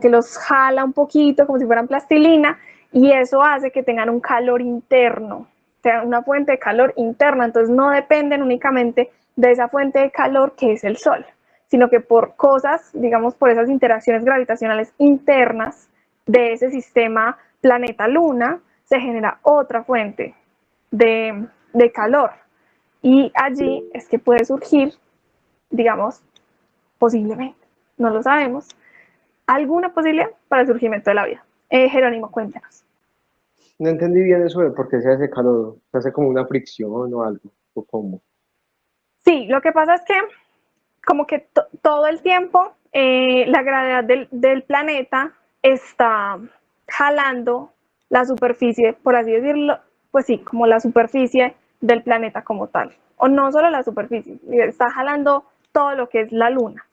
los jala un poquito, como si fueran plastilina, y eso hace que tengan un calor interno, tengan una fuente de calor interna, entonces no dependen únicamente de esa fuente de calor que es el Sol, sino que por cosas, digamos, por esas interacciones gravitacionales internas de ese sistema planeta-luna, se genera otra fuente de calor. Y allí es que puede surgir, digamos, posiblemente, no lo sabemos, alguna posibilidad para el surgimiento de la vida. Jerónimo, cuéntanos. No entendí bien eso de por qué se hace calor. Se hace como una fricción o algo. ¿O cómo? Sí, lo que pasa es que como que todo el tiempo la gravedad del planeta está jalando la superficie, por así decirlo, pues sí, como la superficie del planeta como tal. O no solo la superficie, está jalando todo lo que es la luna.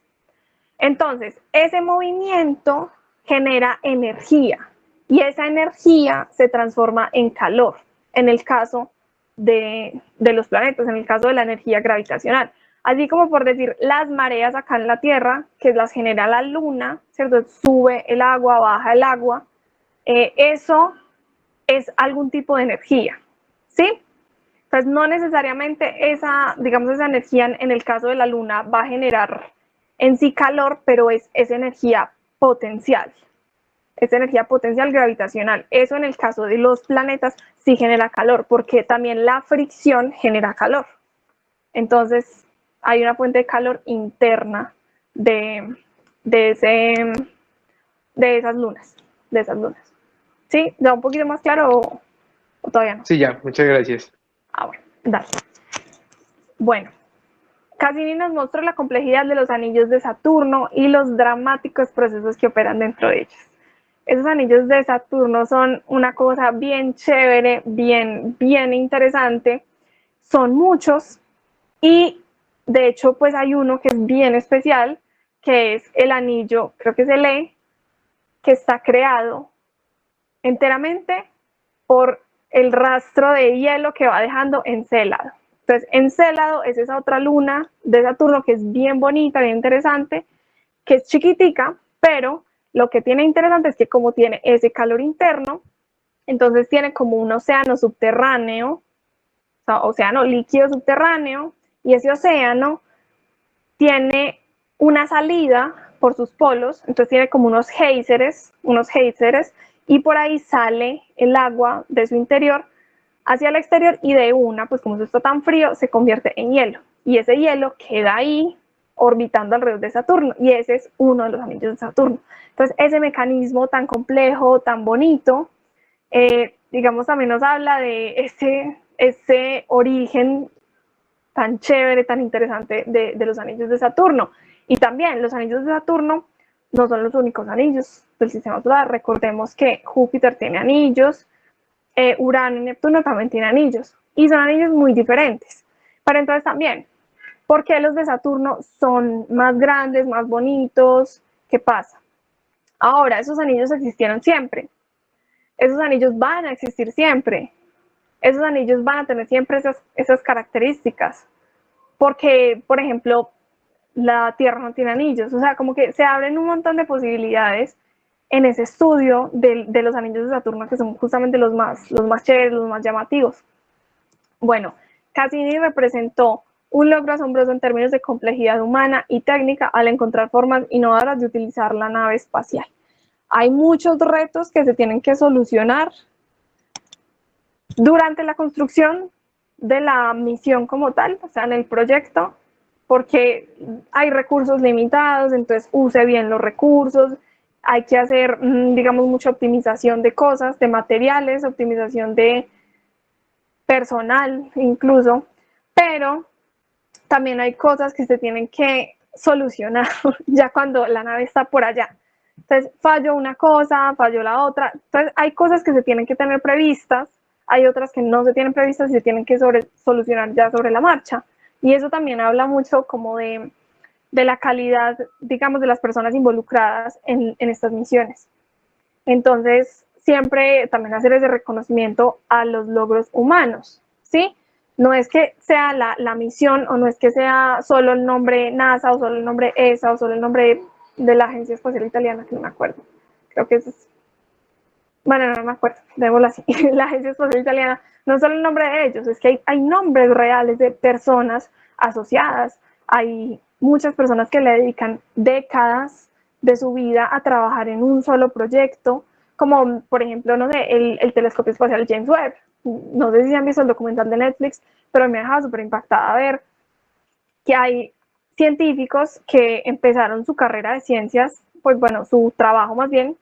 Entonces, ese movimiento genera energía y esa energía se transforma en calor, en el caso de los planetas, en el caso de la energía gravitacional. Así como por decir, las mareas acá en la Tierra, que las genera la Luna, ¿cierto? Sube el agua, baja el agua, eso es algún tipo de energía, ¿sí? Pues no necesariamente esa, digamos, esa energía en el caso de la Luna va a generar en sí calor, pero es energía potencial gravitacional. Eso en el caso de los planetas sí genera calor, porque también la fricción genera calor. Entonces hay una fuente de calor interna de, de, ese, de esas lunas, ¿Sí? ¿Ya un poquito más claro o todavía no? Sí, ya, muchas gracias. Ah, bueno, dale. Bueno, Cassini nos muestra la complejidad de los anillos de Saturno y los dramáticos procesos que operan dentro de ellos. Esos anillos de Saturno son una cosa bien chévere, bien interesante. Son muchos y de hecho pues hay uno que es bien especial, que es el anillo, creo que es el E, que está creado enteramente por el rastro de hielo que va dejando Encélado. Entonces, Encélado es esa otra luna de Saturno que es bien bonita, bien interesante, que es chiquitica, pero lo que tiene interesante es que como tiene ese calor interno, entonces tiene como un océano subterráneo, o sea, océano líquido subterráneo, y ese océano tiene una salida por sus polos, entonces tiene como unos géiseres, y por ahí sale el agua de su interior hacia el exterior y de una, pues como eso está tan frío, se convierte en hielo. Y ese hielo queda ahí orbitando alrededor de Saturno y ese es uno de los anillos de Saturno. Entonces ese mecanismo tan complejo, tan bonito, digamos también nos habla de ese origen tan chévere, tan interesante de los anillos de Saturno. Y también los anillos de Saturno no son los únicos anillos del sistema solar. Recordemos que Júpiter tiene anillos, Urano y Neptuno también tienen anillos. Y son anillos muy diferentes. Pero entonces también, ¿por qué los de Saturno son más grandes, más bonitos? ¿Qué pasa? Ahora, esos anillos existieron siempre. Esos anillos van a existir siempre. Esos anillos van a tener siempre esas características. Porque, por ejemplo, la Tierra no tiene anillos. O sea, como que se abren un montón de posibilidades en ese estudio de los anillos de Saturno, que son justamente los más chéveres, los más llamativos. Bueno, Cassini representó un logro asombroso en términos de complejidad humana y técnica al encontrar formas innovadoras de utilizar la nave espacial. Hay muchos retos que se tienen que solucionar durante la construcción de la misión como tal, o sea, en el proyecto, porque hay recursos limitados, entonces use bien los recursos, hay que hacer, digamos, mucha optimización de cosas, de materiales, optimización de personal incluso, pero también hay cosas que se tienen que solucionar ya cuando la nave está por allá. Entonces, falló una cosa, falló la otra. Entonces, hay cosas que se tienen que tener previstas, hay otras que no se tienen previstas y se tienen que solucionar ya sobre la marcha. Y eso también habla mucho como de la calidad, digamos, de las personas involucradas en estas misiones. Entonces, siempre también hacer ese reconocimiento a los logros humanos, ¿sí? No es que sea la misión o no es que sea solo el nombre NASA o solo el nombre ESA o solo el nombre de la Agencia Espacial Italiana, que no me acuerdo. Creo que es... Bueno, no me acuerdo, démoslo así. La Agencia Espacial Italiana, no solo el nombre de ellos, es que hay nombres reales de personas asociadas. Hay muchas personas que le dedican décadas de su vida a trabajar en un solo proyecto, como por ejemplo, no sé, el telescopio espacial James Webb. No sé si han visto el documental de Netflix, pero me ha dejado súper impactada ver que hay científicos que empezaron su carrera de ciencias, pues bueno, su trabajo más bien,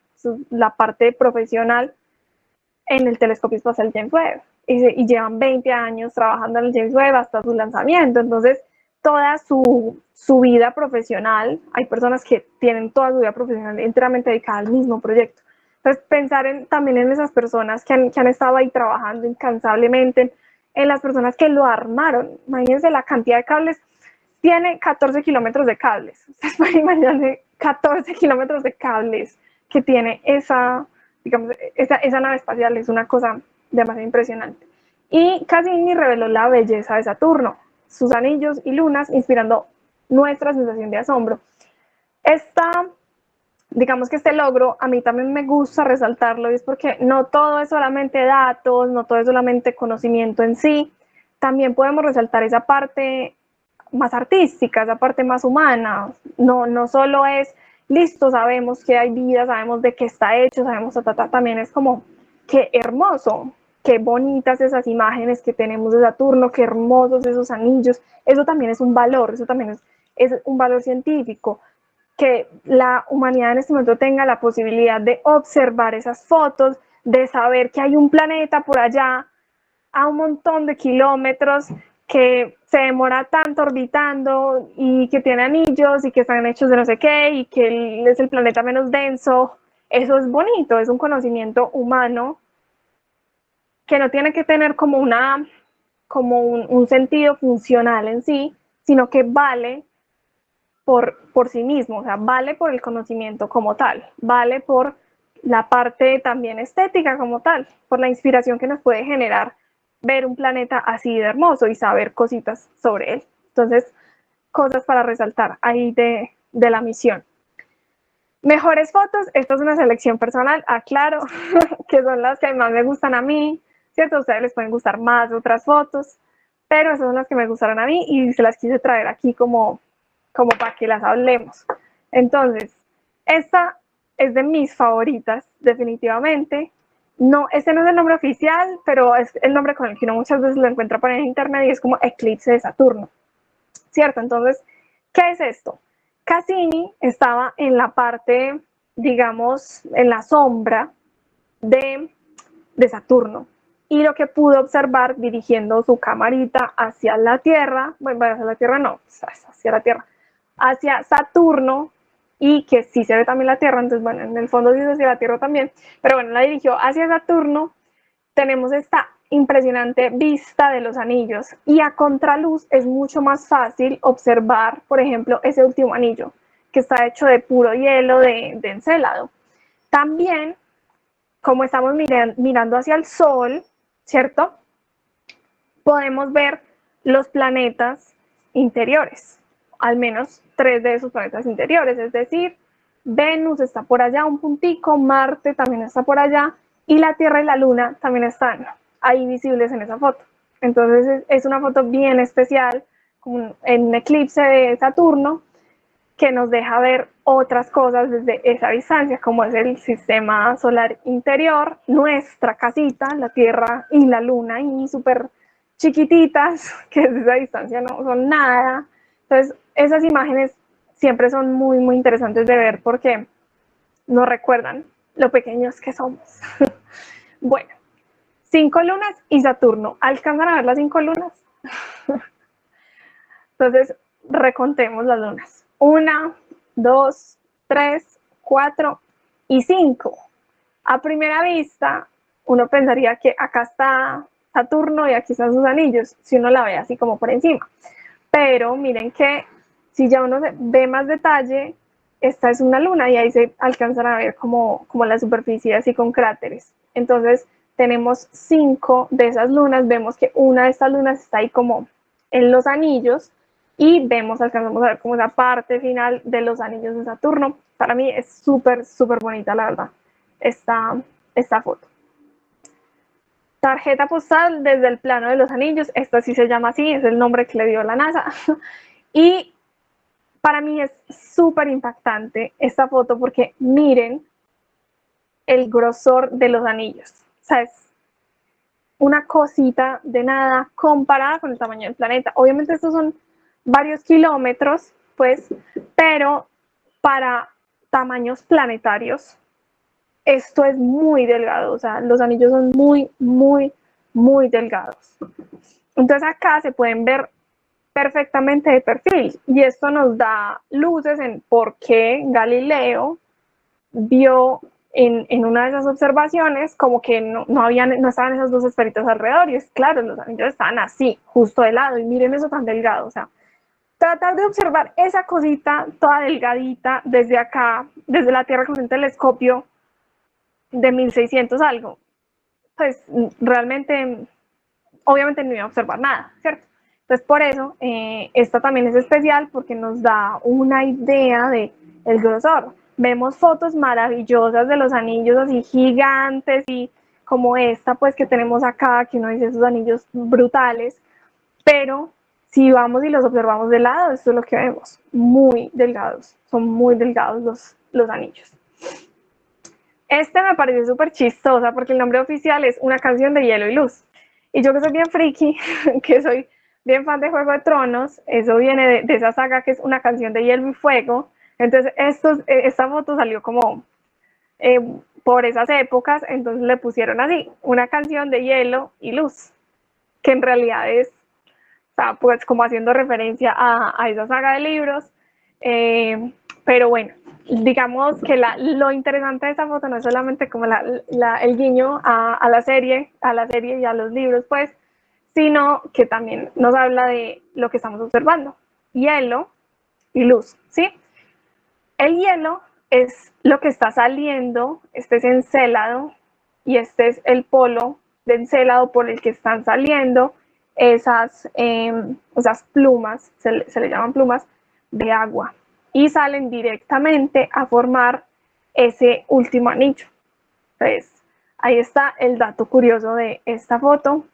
la parte profesional en el telescopio espacial James Webb. Y llevan 20 años trabajando en el James Webb hasta su lanzamiento. Entonces, toda su vida profesional, hay personas que tienen toda su vida profesional enteramente dedicada al mismo proyecto. Entonces, pensar también en esas personas que han estado ahí trabajando incansablemente, en las personas que lo armaron. Imagínense la cantidad de cables. Tiene 14 kilómetros de cables. Ustedes pueden imaginarse 14 kilómetros de cables que tiene esa nave espacial. Es una cosa demasiado impresionante. Y Cassini reveló la belleza de Saturno, sus anillos y lunas, inspirando nuestra sensación de asombro. Digamos que este logro a mí también me gusta resaltarlo, y es porque no todo es solamente datos, no todo es solamente conocimiento en sí, también podemos resaltar esa parte más artística, esa parte más humana. No solo es listo, sabemos que hay vida, sabemos de qué está hecho, sabemos, también es como qué hermoso, qué bonitas esas imágenes que tenemos de Saturno, qué hermosos esos anillos. Eso también es un valor, eso también es un valor científico, que la humanidad en este momento tenga la posibilidad de observar esas fotos, de saber que hay un planeta por allá a un montón de kilómetros que se demora tanto orbitando y que tiene anillos y que están hechos de no sé qué y que es el planeta menos denso. Eso es bonito, es un conocimiento humano que no tiene que tener como un sentido funcional en sí, sino que vale por sí mismo, o sea, vale por el conocimiento como tal, vale por la parte también estética como tal, por la inspiración que nos puede generar ver un planeta así de hermoso y saber cositas sobre él. Entonces, cosas para resaltar ahí de la misión. Mejores fotos, esta es una selección personal, aclaro, que son las que más me gustan a mí, ¿cierto? A ustedes les pueden gustar más otras fotos, pero esas son las que me gustaron a mí y se las quise traer aquí como para que las hablemos. Entonces, esta es de mis favoritas, definitivamente. No, este no es el nombre oficial, pero es el nombre con el que uno muchas veces lo encuentra por en internet y es como eclipse de Saturno, ¿cierto? Entonces, ¿qué es esto? Cassini estaba en la parte, digamos, en la sombra de Saturno, y lo que pudo observar dirigiendo su camarita hacia la Tierra, bueno, hacia la Tierra no, hacia la Tierra, hacia Saturno, y que sí se ve también la Tierra, entonces bueno, en el fondo sí se ve la Tierra también, pero bueno, la dirigió hacia Saturno. Tenemos esta impresionante vista de los anillos, y a contraluz es mucho más fácil observar, por ejemplo, ese último anillo, que está hecho de puro hielo de Encélado. También, como estamos mirando hacia el Sol, ¿cierto? Podemos ver los planetas interiores, al menos 3 de esos planetas interiores, es decir, Venus está por allá un puntico, Marte también está por allá, y la Tierra y la Luna también están ahí visibles en esa foto. Entonces es una foto bien especial, en un eclipse de Saturno, que nos deja ver otras cosas desde esa distancia, como es el sistema solar interior, nuestra casita, la Tierra y la Luna, y súper chiquititas, que desde esa distancia no son nada. Entonces, esas imágenes siempre son muy, muy interesantes de ver porque nos recuerdan lo pequeños que somos. Bueno, 5 lunas y Saturno. ¿Alcanzan a ver las 5 lunas? Entonces, recontemos las lunas. 1, 2, 3, 4 y 5. A primera vista, uno pensaría que acá está Saturno y aquí están sus anillos, si uno la ve así como por encima. Pero miren que si ya uno ve más detalle, esta es una luna y ahí se alcanzan a ver como la superficie así con cráteres. Entonces tenemos 5 de esas lunas, vemos que una de estas lunas está ahí como en los anillos y alcanzamos a ver como esa parte final de los anillos de Saturno. Para mí es súper, súper bonita, la verdad, esta foto. Tarjeta postal desde el plano de los anillos, esta sí se llama así, es el nombre que le dio la NASA. Y para mí es súper impactante esta foto porque miren el grosor de los anillos. O sea, es una cosita de nada comparada con el tamaño del planeta. Obviamente estos son varios kilómetros, pues, pero para tamaños planetarios, esto es muy delgado. O sea, los anillos son muy, muy, muy delgados. Entonces acá se pueden ver perfectamente de perfil y esto nos da luces en por qué Galileo vio en una de esas observaciones como que no estaban esas dos esferitas alrededor y es claro, los anillos estaban así, justo de lado y miren eso tan delgado, o sea, tratar de observar esa cosita toda delgadita desde acá, desde la Tierra con un telescopio de 1600 algo, pues realmente, obviamente no iba a observar nada, ¿cierto? Entonces, por eso, esta también es especial porque nos da una idea de el grosor. Vemos fotos maravillosas de los anillos así gigantes y como esta, pues, que tenemos acá, que uno dice esos anillos brutales, pero si vamos y los observamos de lado, esto es lo que vemos, muy delgados, son muy delgados los anillos. Este me pareció súper chistosa porque el nombre oficial es Una canción de hielo y luz. Y yo que soy bien friki, que soy bien fan de Juego de Tronos, eso viene de esa saga que es Una canción de hielo y fuego. Entonces esta foto salió como por esas épocas, entonces le pusieron así, Una canción de hielo y luz, que en realidad es, o sea, pues como haciendo referencia a esa saga de libros. Pero bueno, digamos que lo interesante de esta foto no es solamente como el guiño a la serie y a los libros, pues, sino que también nos habla de lo que estamos observando, hielo y luz, ¿sí? El hielo es lo que está saliendo, este es Encélado y este es el polo de Encélado por el que están saliendo esas plumas, se le llaman plumas, de agua y salen directamente a formar ese último anillo. Entonces, ahí está el dato curioso de esta foto.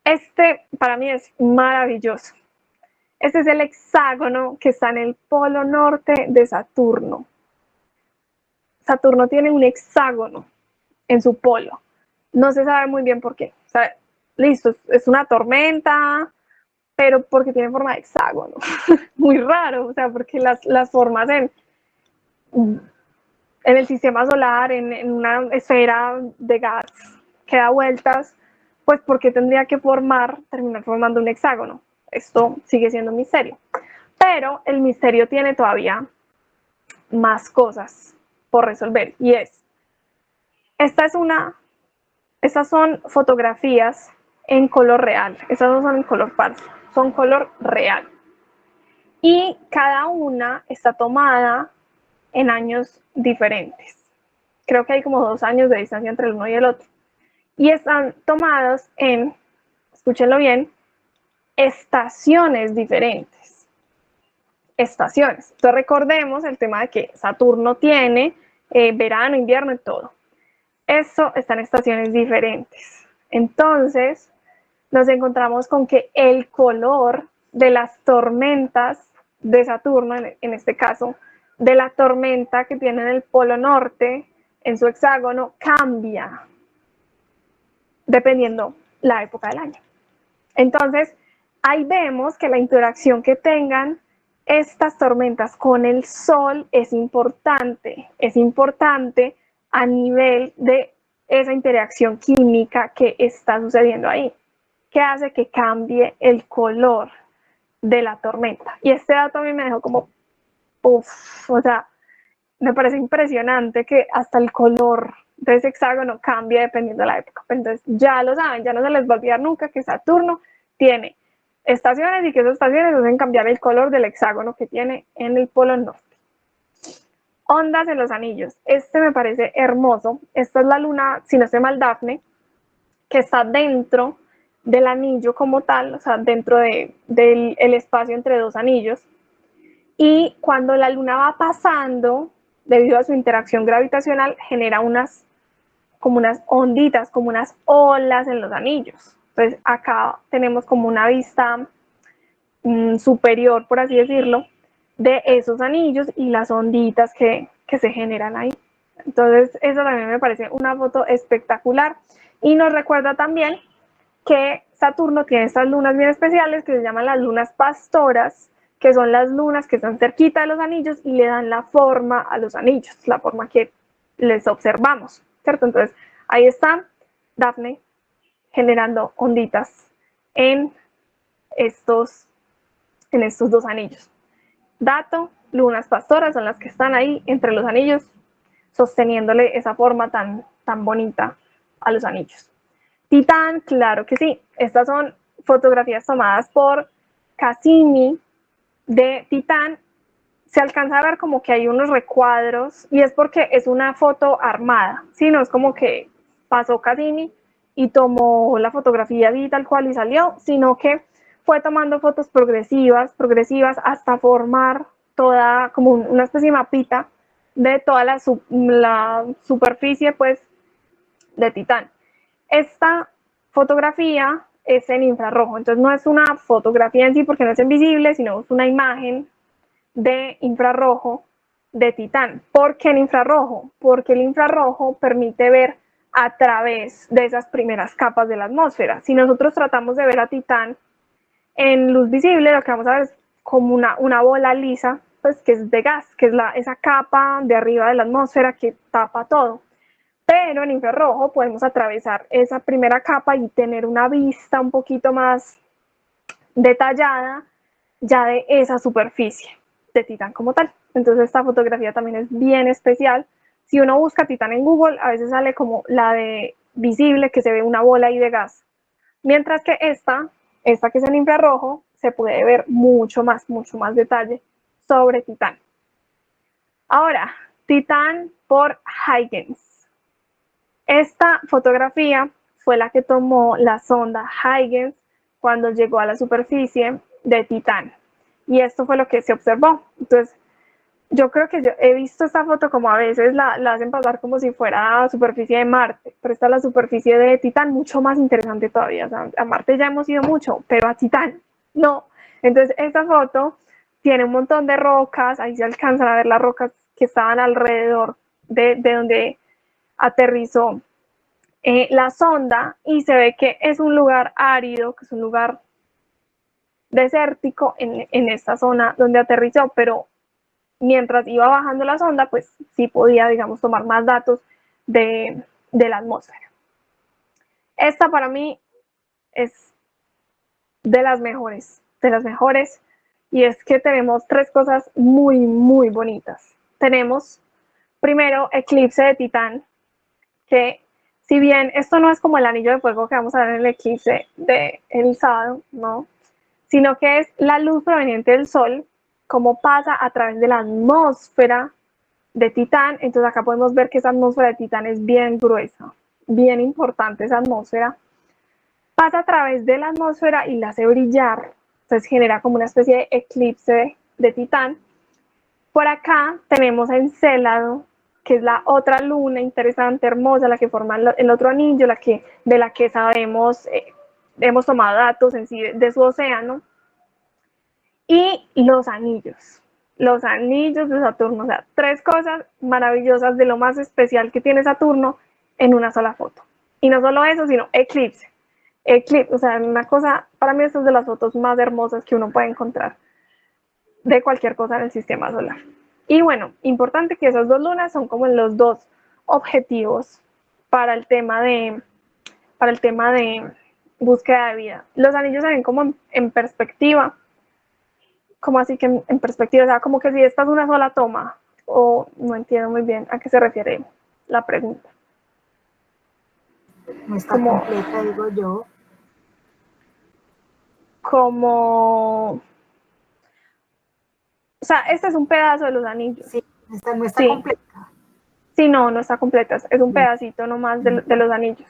Este para mí es maravilloso. Este es el hexágono que está en el polo norte de Saturno. Saturno tiene un hexágono en su polo. No se sabe muy bien por qué. O sea, listo, es una tormenta, pero porque tiene forma de hexágono. Muy raro, o sea, porque las formas en el sistema solar, en una esfera de gas que da vueltas, pues porque tendría que terminar formando un hexágono. Esto sigue siendo un misterio. Pero el misterio tiene todavía más cosas por resolver y estas son fotografías en color real, estas no son en color falso, son color real. Y cada una está tomada en años diferentes. Creo que hay como 2 años de distancia entre el uno y el otro. Y están tomadas en, escúchenlo bien, estaciones diferentes. Estaciones. Entonces recordemos el tema de que Saturno tiene verano, invierno y todo. Esto está en estaciones diferentes. Entonces nos encontramos con que el color de las tormentas de Saturno, en este caso, de la tormenta que tiene en el polo norte, en su hexágono, cambia dependiendo la época del año. Entonces, ahí vemos que la interacción que tengan estas tormentas con el Sol es importante a nivel de esa interacción química que está sucediendo ahí, que hace que cambie el color de la tormenta. Y este dato a mí me dejó como, uff, o sea, me parece impresionante que hasta el color de ese hexágono cambia dependiendo de la época. Entonces ya lo saben, ya no se les va a olvidar nunca que Saturno tiene estaciones y que esas estaciones hacen cambiar el color del hexágono que tiene en el polo norte. Ondas en los anillos. Este me parece hermoso. Esta es la luna, si no estoy mal, Dafne, que está dentro del anillo como tal, o sea, dentro del espacio entre dos anillos. Y cuando la luna va pasando, debido a su interacción gravitacional, genera como unas onditas, como unas olas en los anillos. Entonces acá tenemos como una vista superior, por así decirlo, de esos anillos y las onditas que se generan ahí. Entonces eso también me parece una foto espectacular y nos recuerda también que Saturno tiene estas lunas bien especiales que se llaman las lunas pastoras, que son las lunas que están cerquita de los anillos y le dan la forma a los anillos, la forma que les observamos, ¿cierto? Entonces ahí está Dafne generando onditas en estos dos anillos. Dato, lunas pastoras son las que están ahí entre los anillos, sosteniéndole esa forma tan bonita a los anillos. Titán, claro que sí. Estas son fotografías tomadas por Cassini de Titán. Se alcanza a ver como que hay unos recuadros y es porque es una foto armada, ¿sí? No es como que pasó Cassini y tomó la fotografía así tal cual y salió, sino que fue tomando fotos progresivas hasta formar toda como una especie de mapita de toda la superficie pues de Titán. Esta fotografía es en infrarrojo, entonces no es una fotografía en sí porque no es invisible, sino es una imagen de infrarrojo de Titán. ¿Por qué en infrarrojo? Porque el infrarrojo permite ver a través de esas primeras capas de la atmósfera. Si nosotros tratamos de ver a Titán en luz visible, lo que vamos a ver es como una bola lisa, pues que es de gas, que es esa capa de arriba de la atmósfera que tapa todo. Pero en infrarrojo podemos atravesar esa primera capa y tener una vista un poquito más detallada ya de esa superficie de Titán como tal. Entonces esta fotografía también es bien especial. Si uno busca Titán en Google, a veces sale como la de visible, que se ve una bola ahí de gas. Mientras que esta que es en infrarrojo, se puede ver mucho más detalle sobre Titán. Ahora, Titán por Huygens. Esta fotografía fue la que tomó la sonda Huygens cuando llegó a la superficie de Titán. Y esto fue lo que se observó. Entonces, yo creo que yo he visto esta foto como a veces la hacen pasar como si fuera superficie de Marte, pero esta es la superficie de Titán, mucho más interesante todavía. O sea, a Marte ya hemos ido mucho, pero a Titán no. Entonces, esta foto tiene un montón de rocas, ahí se alcanzan a ver las rocas que estaban alrededor de donde aterrizó la sonda y se ve que es un lugar árido, que es un lugar desértico en esta zona donde aterrizó, pero mientras iba bajando la sonda, pues sí podía, digamos, tomar más datos de la atmósfera. Esta para mí es de las mejores, y es que tenemos tres cosas muy bonitas. Tenemos, primero, eclipse de Titán, que si bien esto no es como el anillo de fuego que vamos a ver en el eclipse del sábado, no, sino que es la luz proveniente del Sol, como pasa a través de la atmósfera de Titán. Entonces acá podemos ver que esa atmósfera de Titán es bien gruesa, bien importante esa atmósfera. Pasa a través de la atmósfera y la hace brillar, entonces genera como una especie de eclipse de Titán. Por acá tenemos a Encélado, que es la otra luna interesante, hermosa, la que forma el otro anillo, de la que sabemos, hemos tomado datos en sí de su océano. Y los anillos de Saturno, o sea, tres cosas maravillosas de lo más especial que tiene Saturno en una sola foto. Y no solo eso, sino eclipse, o sea, una cosa, para mí esta es de las fotos más hermosas que uno puede encontrar de cualquier cosa en el sistema solar. Y bueno, importante que esas dos lunas son como los dos objetivos para el tema de búsqueda de vida. Los anillos se ven como en perspectiva, ¿Cómo así que en perspectiva? O sea, como que si esta es una sola toma, o no entiendo muy bien a qué se refiere la pregunta. No está Como- completa, digo yo. Como, o sea, este es un pedazo de los anillos. Sí, no está Sí. completa. Sí, no está completa, es un pedacito nomás de los anillos.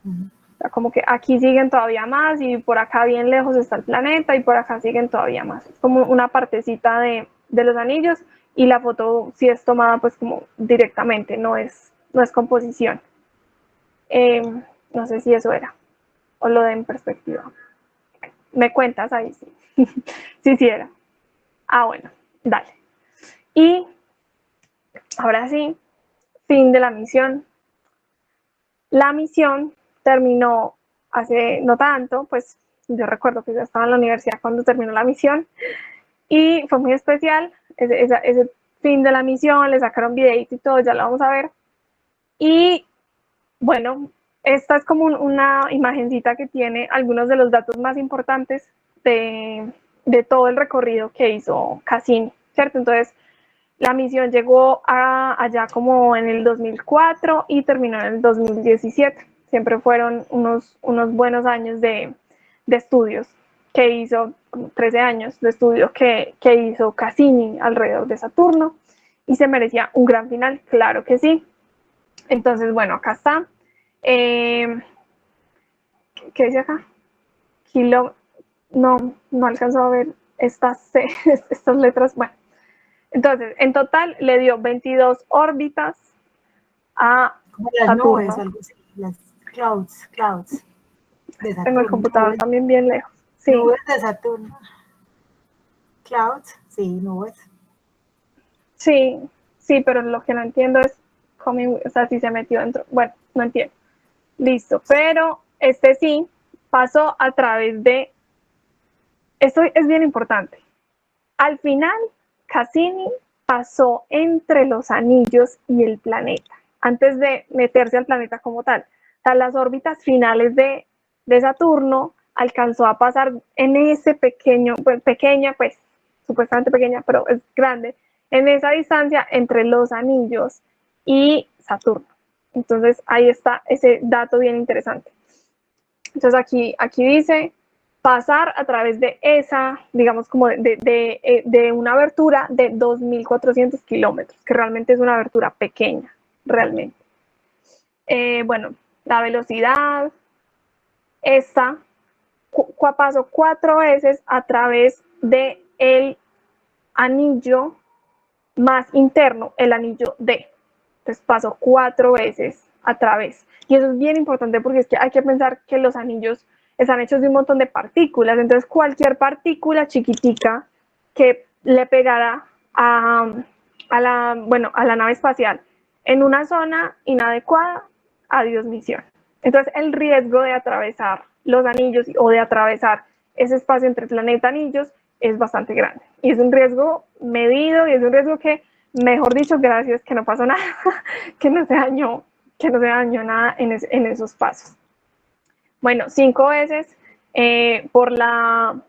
Ujú. O sea, como que aquí siguen todavía más y por acá bien lejos está el planeta y por acá siguen todavía más. Es como una partecita de los anillos y la foto sí es tomada pues como directamente, no es composición. No sé si eso era o lo de en perspectiva. Me cuentas ahí, sí. Sí era. Ah, bueno, dale. Y ahora sí, fin de la misión. La misión terminó hace no tanto, pues yo recuerdo que ya estaba en la universidad cuando terminó la misión y fue muy especial. Ese fin de la misión, le sacaron videito y todo, ya lo vamos a ver. Y bueno, esta es como una imagencita que tiene algunos de los datos más importantes de todo el recorrido que hizo Cassini, ¿cierto? Entonces, la misión llegó allá como en el 2004 y terminó en el 2017. Siempre fueron unos buenos años de estudios que hizo, como 13 años de estudio que hizo Cassini alrededor de Saturno y se merecía un gran final, claro que sí. Entonces, bueno, acá está. ¿Qué dice acá? No alcanzó a ver estas letras. Bueno, entonces, en total le dio 22 órbitas a Como las Saturno. nubes, algo así, las clouds de Saturno. Tengo el computador también bien lejos. Sí, Nubes de Saturno. Clouds, sí, nubes. sí, pero lo que no entiendo es cómo, o sea, si se metió dentro. Bueno, no entiendo. Listo, pero este sí pasó a través de. Esto es bien importante. Al final, Cassini pasó entre los anillos y el planeta, antes de meterse al planeta como tal. O sea, las órbitas finales de Saturno alcanzó a pasar en ese pequeña, pues supuestamente pequeña, pero es grande, en esa distancia entre los anillos y Saturno. Entonces ahí está ese dato bien interesante. Entonces aquí dice pasar a través de esa, digamos como de una abertura de 2.400 kilómetros, que realmente es una abertura pequeña, realmente. Bueno, la velocidad, esta pasó 4 veces a través del anillo más interno, el anillo D. Entonces pasó 4 veces a través. Y eso es bien importante porque es que hay que pensar que los anillos están hechos de un montón de partículas. Entonces cualquier partícula chiquitica que le pegara a la nave espacial en una zona inadecuada, adiós misión. Entonces el riesgo de atravesar los anillos o de atravesar ese espacio entre planeta y anillos es bastante grande. Y es un riesgo medido y es un riesgo que, mejor dicho, gracias que no pasó nada, que no se dañó nada en esos pasos. Bueno, 5 veces por la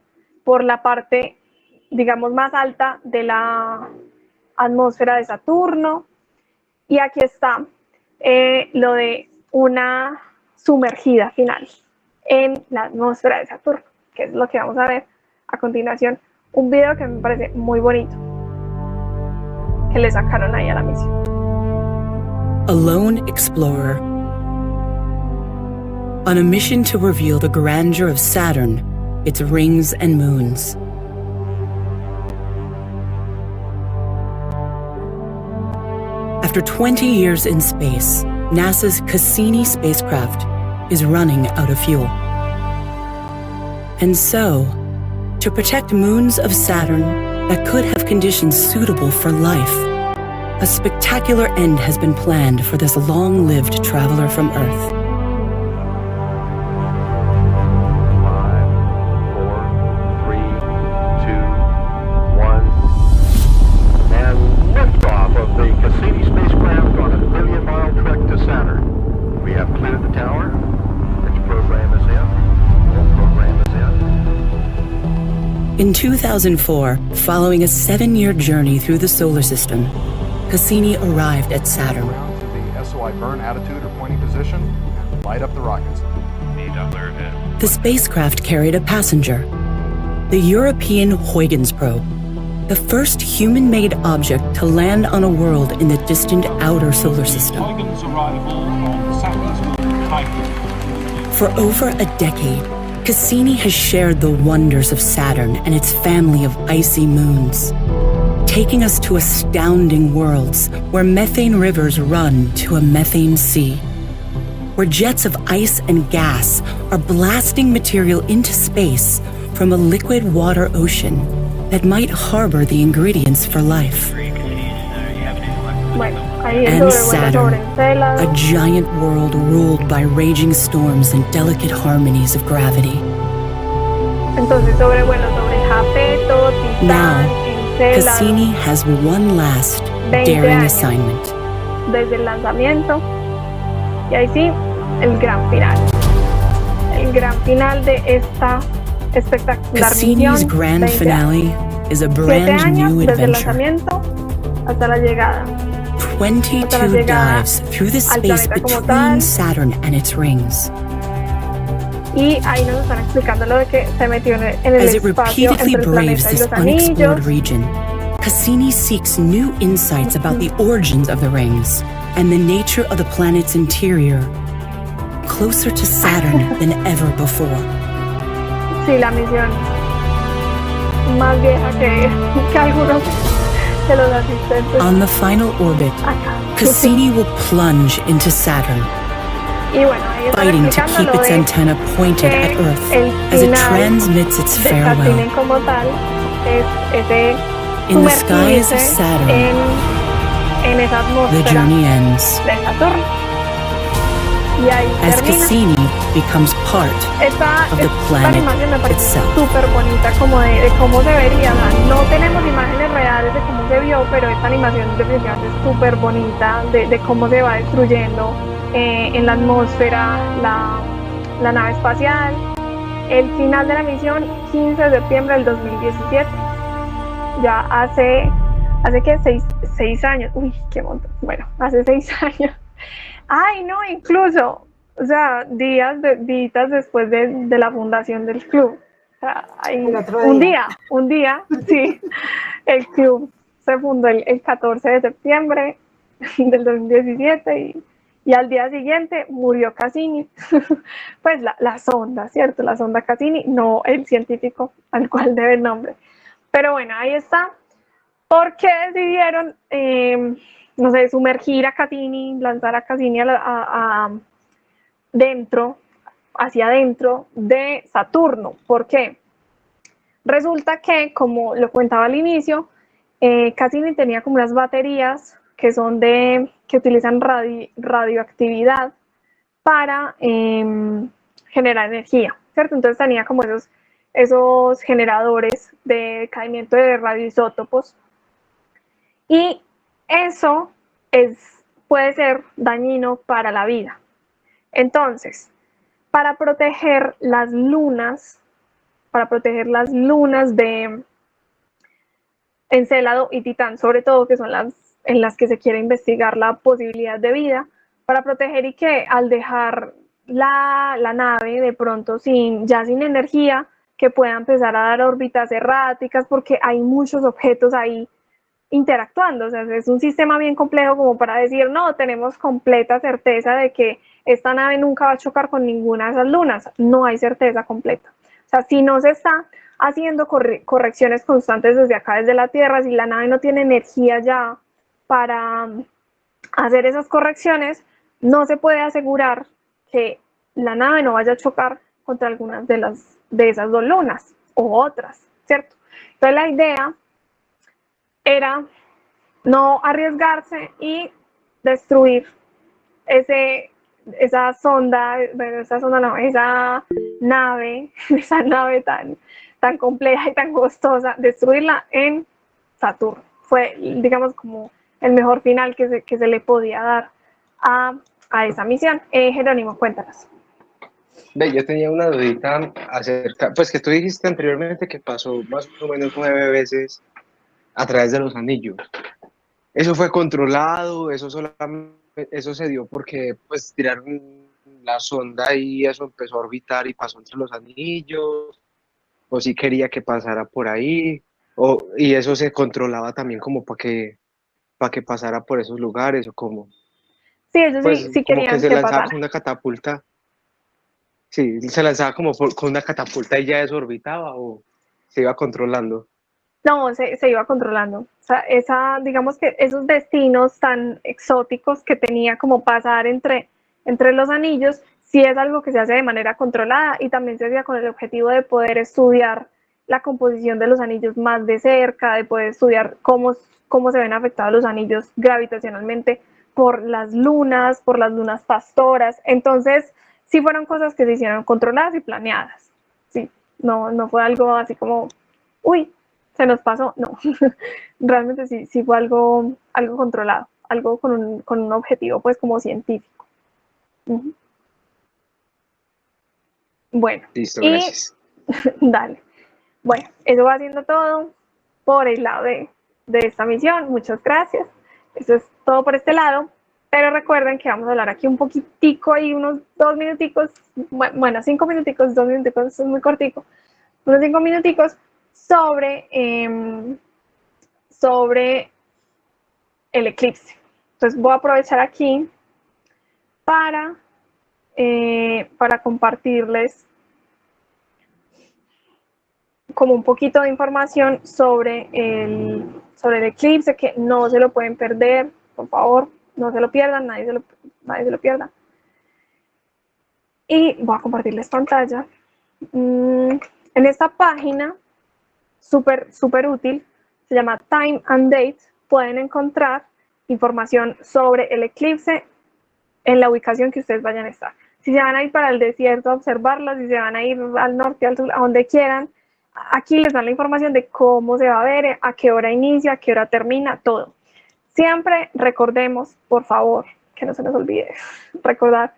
parte, digamos, más alta de la atmósfera de Saturno. Y aquí está lo de una sumergida final en la atmósfera de Saturno, que es lo que vamos a ver a continuación. Un video que me parece muy bonito, que le sacaron ahí a la misión. A lone explorer. On a mission to reveal the grandeur of Saturn, its rings and moons. After 20 years in space, NASA's Cassini spacecraft is running out of fuel. And so, to protect moons of Saturn that could have conditions suitable for life, a spectacular end has been planned for this long-lived traveler from Earth. 5, 4, 3, 2, 1, and liftoff of the Cassini spacecraft on a million-mile trek to Saturn. We have cleared the tower. Its program is in. All program is in. In 2004, following a 7-year journey through the solar system, Cassini arrived at Saturn. The SOI burn attitude or pointing position, and light up the rockets. The spacecraft carried a passenger, the European Huygens probe, the first human-made object to land on a world in the distant outer solar system. Huygens arrival on Saturn's moon Titan. For over a decade, Cassini has shared the wonders of Saturn and its family of icy moons, taking us to astounding worlds where methane rivers run to a methane sea, where jets of ice and gas are blasting material into space from a liquid water ocean that might harbor the ingredients for life. Bueno, ahí And sobre Saturn, Enceladus. a giant world ruled by raging storms and delicate harmonies of gravity. Entonces sobre Japeto, Titán, Now, Enceladus, Cassini has one last 20 daring años. assignment. desde el lanzamiento. Y ahí sí, el gran final. El gran final de esta espectacular Cassini's misión. grand 20 finale is a 7 brand años new desde el adventure. lanzamiento hasta la llegada. 22 llegada dives through the al space planeta como between tal. Saturn and its rings, Y ahí nos están explicando lo de que se metió en el as it espacio repeatedly entre el braves planeta y this los unexplored anillos. region. Cassini seeks new insights about the origins of the rings and the nature of the planet's interior, closer to Saturn than ever before. Sí, la misión más vieja que algunos de los asistentes On the final orbit, acá. Cassini will plunge into Saturn, Y bueno, ahí están fighting to explicando keep lo its de antenna pointed que at Earth el as it final transmits its de Cassini farewell. como tal es ese In the skies sumergirse of Saturn, en esa the atmósfera journey ends de Saturno. Y ahí as termina. Cassini becomes part Esta of the planet animación me parece itself. súper bonita, como de cómo se vería. O sea, no tenemos imágenes reales de cómo se vio, pero esta animación definitivamente es súper bonita de cómo se va destruyendo en la atmósfera la nave espacial. El final de la misión, 15 de septiembre del 2017. Ya hace que 6 años. Uy, qué montón. Bueno, hace 6 años. Ay, no, incluso, o sea, días después de la fundación del club. O sea, El otro un día. día, sí, el club se fundó el 14 de septiembre del 2017 y al día siguiente murió Cassini. Pues la sonda, ¿cierto? La sonda Cassini, no el científico al cual debe el nombre. Pero bueno, ahí está. ¿Por qué decidieron, no sé, sumergir a Cassini, lanzar a Cassini hacia adentro de Saturno? ¿Por qué? Resulta que, como lo comentaba al inicio, Cassini tenía como unas baterías que utilizan radioactividad para generar energía, ¿cierto? Entonces tenía como esos generadores de caimiento de radioisótopos. Y eso puede ser dañino para la vida. Entonces, para proteger las lunas de Encélado y Titán, sobre todo, que son en las que se quiere investigar la posibilidad de vida, para proteger y que al dejar la nave de pronto sin energía, que pueda empezar a dar órbitas erráticas, porque hay muchos objetos ahí interactuando. O sea, es un sistema bien complejo como para decir, no, tenemos completa certeza de que esta nave nunca va a chocar con ninguna de esas lunas. No hay certeza completa. O sea, si no se está haciendo correcciones constantes desde acá, desde la Tierra, si la nave no tiene energía ya para hacer esas correcciones, no se puede asegurar que la nave no vaya a chocar contra algunas de esas dos lunas o otras, ¿cierto? Entonces la idea era no arriesgarse y destruir esa nave tan compleja y tan costosa, destruirla en Saturno. Fue, digamos, como el mejor final que se le podía dar a esa misión. Jerónimo, cuéntanos. Ve, yo tenía una dudita acerca, pues que tú dijiste anteriormente que pasó más o menos 9 veces a través de los anillos. ¿Eso fue controlado? ¿Eso solamente, eso se dio porque pues tiraron la sonda y eso empezó a orbitar y pasó entre los anillos? ¿O si quería que pasara por ahí? ¿Y eso se controlaba también como para que pasara por esos lugares o cómo? Sí, ellos sí, Pues sí como que querían se que lanzaba pasara. con una catapulta. Sí, se lanzaba como con una catapulta y ya eso orbitaba o se iba controlando. No, se iba controlando. O sea, digamos que esos destinos tan exóticos que tenía como pasar entre los anillos, sí es algo que se hace de manera controlada y también se hacía con el objetivo de poder estudiar la composición de los anillos más de cerca, de poder estudiar cómo se ven afectados los anillos gravitacionalmente por las lunas pastoras. Entonces, sí fueron cosas que se hicieron controladas y planeadas. Sí, no fue algo así como, uy, se nos pasó, no, realmente sí fue algo controlado, algo con un objetivo pues como científico. Uh-huh. Bueno, Listo, y gracias. dale. Bueno, eso va siendo todo por el lado de esta misión. Muchas gracias. Eso es todo por este lado. Pero recuerden que vamos a hablar aquí un poquitico, ahí unos 2 minuticos, bueno, 5 minuticos, 2 minuticos, eso es muy cortico, unos 5 minuticos sobre el eclipse. Entonces voy a aprovechar aquí para, para compartirles como un poquito de información sobre el eclipse, que no se lo pueden perder, por favor, no se lo pierdan, nadie se lo pierda. Y voy a compartirles pantalla. En esta página, súper útil, se llama Time and Date, pueden encontrar información sobre el eclipse en la ubicación que ustedes vayan a estar. Si se van a ir para el desierto a observarlo, si se van a ir al norte, al sur, a donde quieran, aquí les dan la información de cómo se va a ver, a qué hora inicia, a qué hora termina, todo. Siempre recordemos, por favor, que no se nos olvide recordar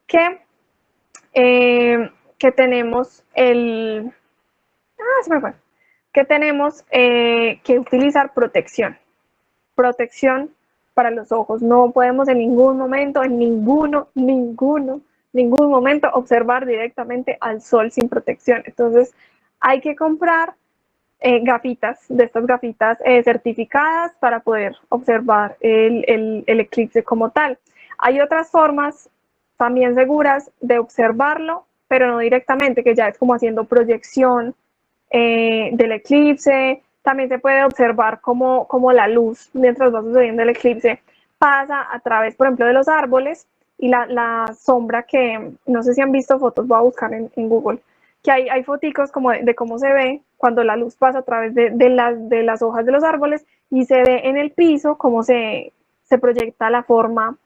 que, que tenemos se me fue, que tenemos que utilizar protección para los ojos. No podemos en ningún momento, ningún momento observar directamente al sol sin protección. Entonces hay que comprar gafitas, de estas gafitas certificadas para poder observar el eclipse como tal. Hay otras formas también seguras de observarlo, pero no directamente, que ya es como haciendo proyección del eclipse. También se puede observar cómo la luz, mientras va sucediendo el eclipse, pasa a través, por ejemplo, de los árboles y la sombra que, no sé si han visto fotos, voy a buscar en Google, que hay foticos como de cómo se ve cuando la luz pasa a través de las hojas de los árboles y se ve en el piso cómo se proyecta la forma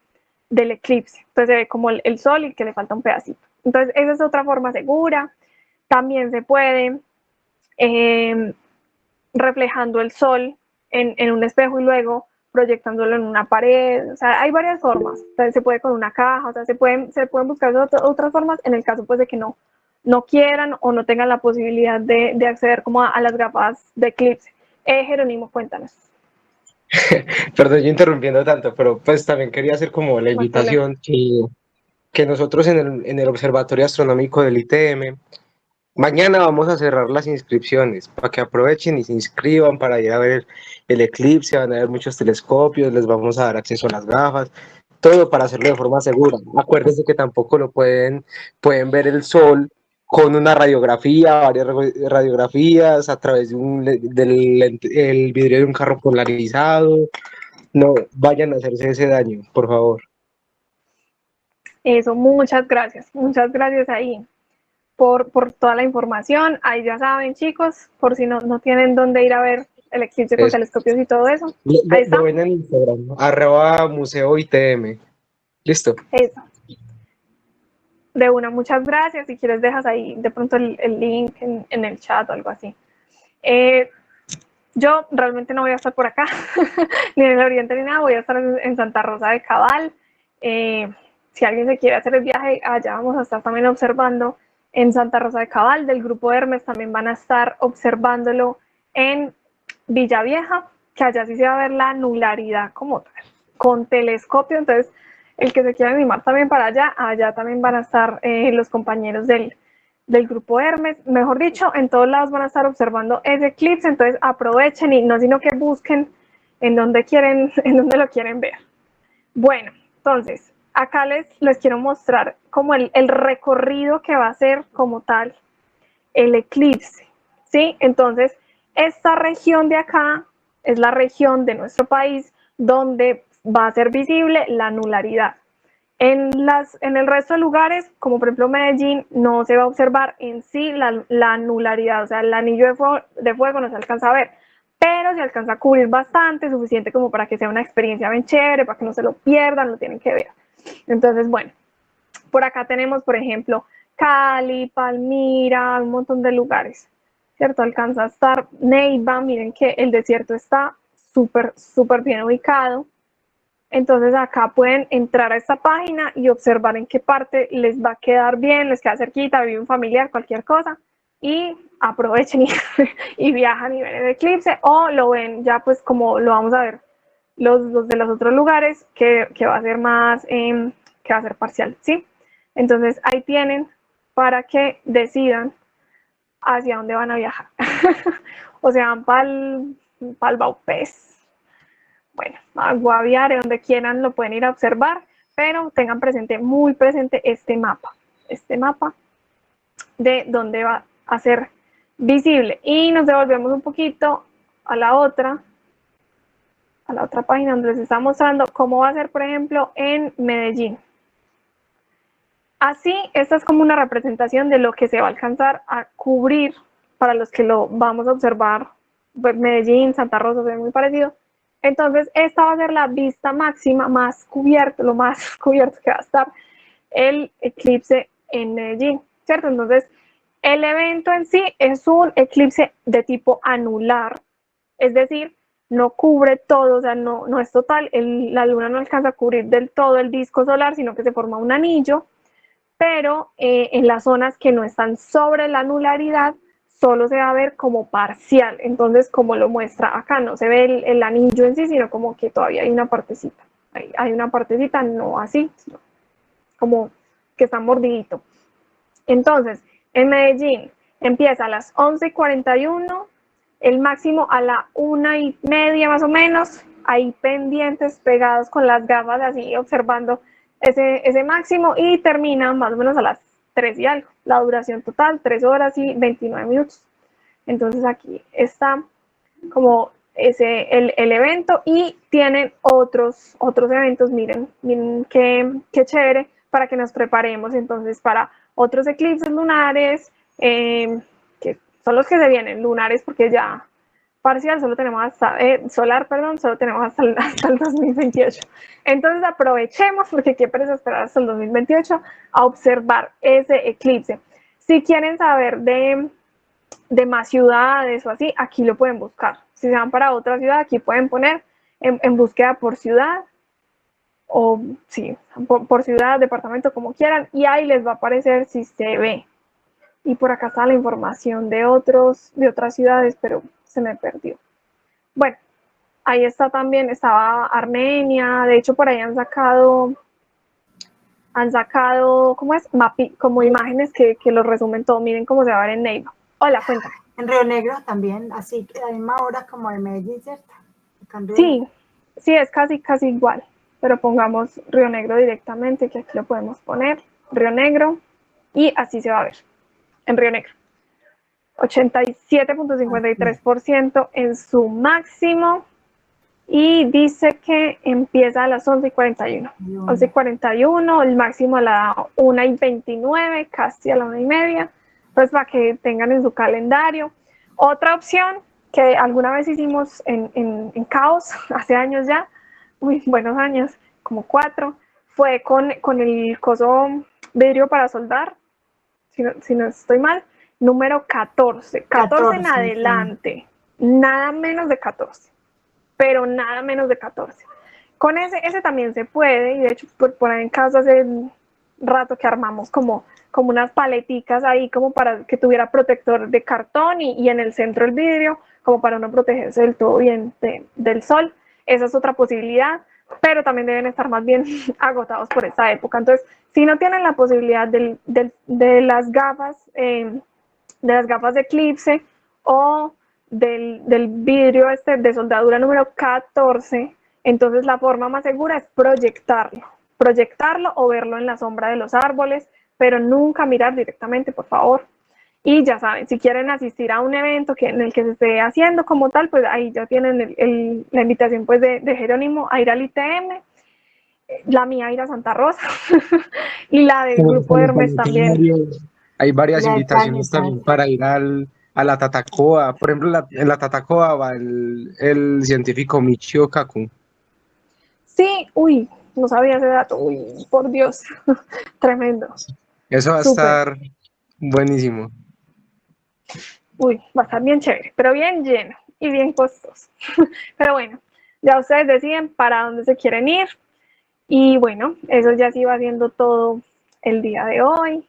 del eclipse. Entonces se ve como el sol y que le falta un pedacito. Entonces esa es otra forma segura. También se puede reflejando el sol en un espejo y luego proyectándolo en una pared. O sea, hay varias formas. O sea, se puede con una caja, o sea, se pueden buscar otras formas en el caso pues de que no quieran o no tengan la posibilidad de acceder como a las gafas de eclipse. Jerónimo, cuéntanos. Perdón, yo interrumpiendo tanto, pero pues también quería hacer como la No hay problema. invitación que nosotros en el Observatorio Astronómico del ITM, mañana vamos a cerrar las inscripciones para que aprovechen y se inscriban para ir a ver el eclipse. Van a ver muchos telescopios, les vamos a dar acceso a las gafas, todo para hacerlo de forma segura. Acuérdense que tampoco pueden ver el sol con una radiografía, varias radiografías a través el vidrio de un carro polarizado. No vayan a hacerse ese daño, por favor. Eso, muchas gracias ahí por toda la información. Ahí ya saben, chicos, por si no tienen dónde ir a ver el eclipse con Eso. telescopios y todo eso. Lo, Ahí lo- está. lo ven en Instagram, @museo ITM. Listo. Eso. De una, muchas gracias. Si quieres, dejas ahí de pronto el link en el chat o algo así. Yo realmente no voy a estar por acá, ni en el Oriente ni nada. Voy a estar en Santa Rosa de Cabal. si alguien se quiere hacer el viaje, allá vamos a estar también observando en Santa Rosa de Cabal. Del grupo Hermes también van a estar observándolo en Villavieja, que allá sí se va a ver la anularidad como tal, con telescopio. Entonces, el que se quiera animar también para allá también van a estar los compañeros del grupo Hermes. Mejor dicho, en todos lados van a estar observando ese eclipse, entonces aprovechen y no sino que busquen en dónde lo quieren ver. Bueno, entonces, acá les quiero mostrar como el recorrido que va a ser como tal el eclipse, ¿sí? Entonces, esta región de acá es la región de nuestro país donde va a ser visible la anularidad. En el resto de lugares, como por ejemplo Medellín, no se va a observar en sí la anularidad, o sea, el anillo de fuego no se alcanza a ver, pero se alcanza a cubrir bastante, suficiente como para que sea una experiencia bien chévere, para que no se lo pierdan, lo tienen que ver. Entonces, bueno, por acá tenemos, por ejemplo, Cali, Palmira, un montón de lugares, ¿cierto? Alcanza a estar Neiva, miren que el desierto está súper, súper bien ubicado. Entonces acá pueden entrar a esta página y observar en qué parte les va a quedar bien, les queda cerquita, vive un familiar, cualquier cosa, y aprovechen y viajan y ven el eclipse, o lo ven ya pues como lo vamos a ver los de los otros lugares, que va a ser más, que va a ser parcial, ¿sí? Entonces ahí tienen para que decidan hacia dónde van a viajar. O sea, van para el Baupés, bueno, a Guaviare, donde quieran lo pueden ir a observar, pero tengan presente, muy presente este mapa de dónde va a ser visible. Y nos devolvemos un poquito a la otra página donde les está mostrando cómo va a ser, por ejemplo, en Medellín. Así, esta es como una representación de lo que se va a alcanzar a cubrir para los que lo vamos a observar. Pues Medellín, Santa Rosa, es muy parecido. Entonces, esta va a ser la vista máxima, más cubierto, lo más cubierto que va a estar el eclipse en Medellín, ¿cierto? Entonces, el evento en sí es un eclipse de tipo anular, es decir, no cubre todo, o sea, no es total, la luna no alcanza a cubrir del todo el disco solar, sino que se forma un anillo, pero en las zonas que no están sobre la anularidad, solo se va a ver como parcial. Entonces, como lo muestra acá, no se ve el anillo en sí, sino como que todavía hay una partecita. Hay una partecita, no así, sino como que está mordidito. Entonces, en Medellín empieza a las 11:41, el máximo a la 1:30 más o menos, ahí pendientes, pegados con las gafas, así observando ese máximo, y termina más o menos a las 3 y algo. La duración total, 3 horas y 29 minutos. Entonces aquí está como el evento, y tienen otros eventos, miren qué chévere, para que nos preparemos entonces para otros eclipses lunares, que son los que se vienen, lunares porque ya parcial solo tenemos hasta, solar, perdón, solo tenemos hasta el 2028. Entonces aprovechemos, porque qué pereza esperar hasta el 2028 a observar ese eclipse. Si quieren saber de más ciudades o así, aquí lo pueden buscar. Si se van para otra ciudad, aquí pueden poner en búsqueda por ciudad, o sí, por ciudad, departamento, como quieran, y ahí les va a aparecer si se ve. Y por acá está la información de otras ciudades, pero se me perdió. Bueno, ahí está también, estaba Armenia, de hecho por ahí han sacado, ¿cómo es? Como imágenes que lo resumen todo. Miren cómo se va a ver en Neiva. Hola, cuéntame. En Río Negro también, así a la misma hora como en Medellín, ¿cierto? Sí, es casi igual, pero pongamos Río Negro directamente, que aquí lo podemos poner, Río Negro, y así se va a ver en Río Negro. 87.53% en su máximo, y dice que empieza a las 11:41. 11:41, el máximo a la 1:29, casi a la 1:30, pues para que tengan en su calendario. Otra opción que alguna vez hicimos en Caos, hace años ya, muy buenos años, como 4, fue con el coso vidrio para soldar, si no estoy mal, número 14 en adelante, nada menos de 14, pero nada menos de 14. Con ese también se puede, y de hecho por ahí en casa hace rato que armamos como unas paleticas ahí como para que tuviera protector de cartón y en el centro el vidrio, como para no protegerse del todo bien del sol. Esa es otra posibilidad, pero también deben estar más bien agotados por esta época. Entonces, si no tienen la posibilidad de las gafas de eclipse o del vidrio de soldadura número 14, entonces la forma más segura es proyectarlo o verlo en la sombra de los árboles, pero nunca mirar directamente, por favor. Y ya saben, si quieren asistir a un evento en el que se esté haciendo como tal, pues ahí ya tienen la invitación pues de Jerónimo a ir al ITM, la mía a ir a Santa Rosa y la del grupo Hermes también. Hay varias La de invitaciones también Planetario. para ir a la Tatacoa. Por ejemplo, en la Tatacoa va el científico Michio Kaku. Sí, uy, no sabía ese dato, uy, por Dios, tremendo. Eso va a Súper. estar buenísimo. Uy, va a estar bien chévere, pero bien lleno y bien costoso. Pero bueno, ya ustedes deciden para dónde se quieren ir. Y bueno, eso ya sí va siendo todo el día de hoy.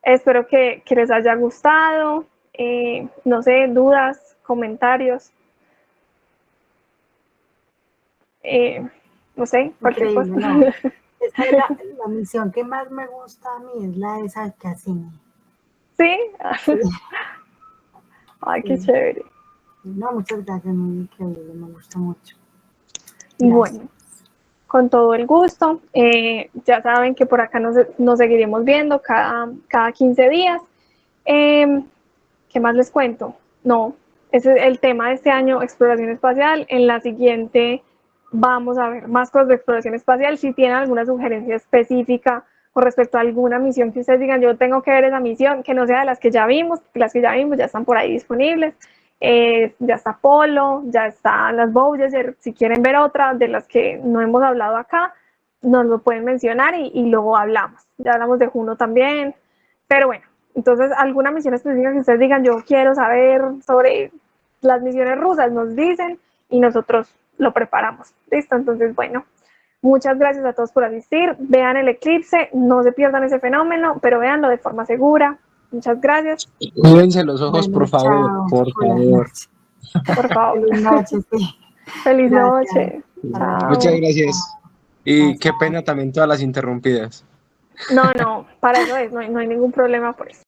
Espero que les haya gustado. No sé, dudas, comentarios. No sé, cualquier cosa. Increíble, no. Esta es la misión que más me gusta a mí, es la de esa de Cassini. ¿Sí? Sí, Ay, qué sí. chévere. No, muchas gracias, muy increíble, me gusta mucho. Bueno, con todo el gusto. Ya saben que por acá nos seguiremos viendo cada 15 días. ¿Qué más les cuento? No, ese es el tema de este año, exploración espacial. En la siguiente vamos a ver más cosas de exploración espacial. Si tienen alguna sugerencia específica con respecto a alguna misión que ustedes digan, yo tengo que ver esa misión, que no sea de las que ya vimos, las que ya vimos ya están por ahí disponibles. Ya está Apolo, ya están las Voyager. Si quieren ver otra de las que no hemos hablado acá, nos lo pueden mencionar y luego hablamos. Ya hablamos de Juno también, pero bueno, entonces alguna misión específica que ustedes digan, yo quiero saber sobre las misiones rusas, nos dicen y nosotros lo preparamos. ¿Listo? Entonces, bueno, muchas gracias a todos por asistir. Vean el eclipse, no se pierdan ese fenómeno, pero véanlo de forma segura. Muchas gracias. Cuídense los ojos, Bueno, por favor, chao, por buenas favor. noches. Por favor. Feliz noche, sí. Feliz Gracias. noche. Muchas Chao. gracias. Y qué pena también todas las interrumpidas. No, para eso es, no hay ningún problema por eso.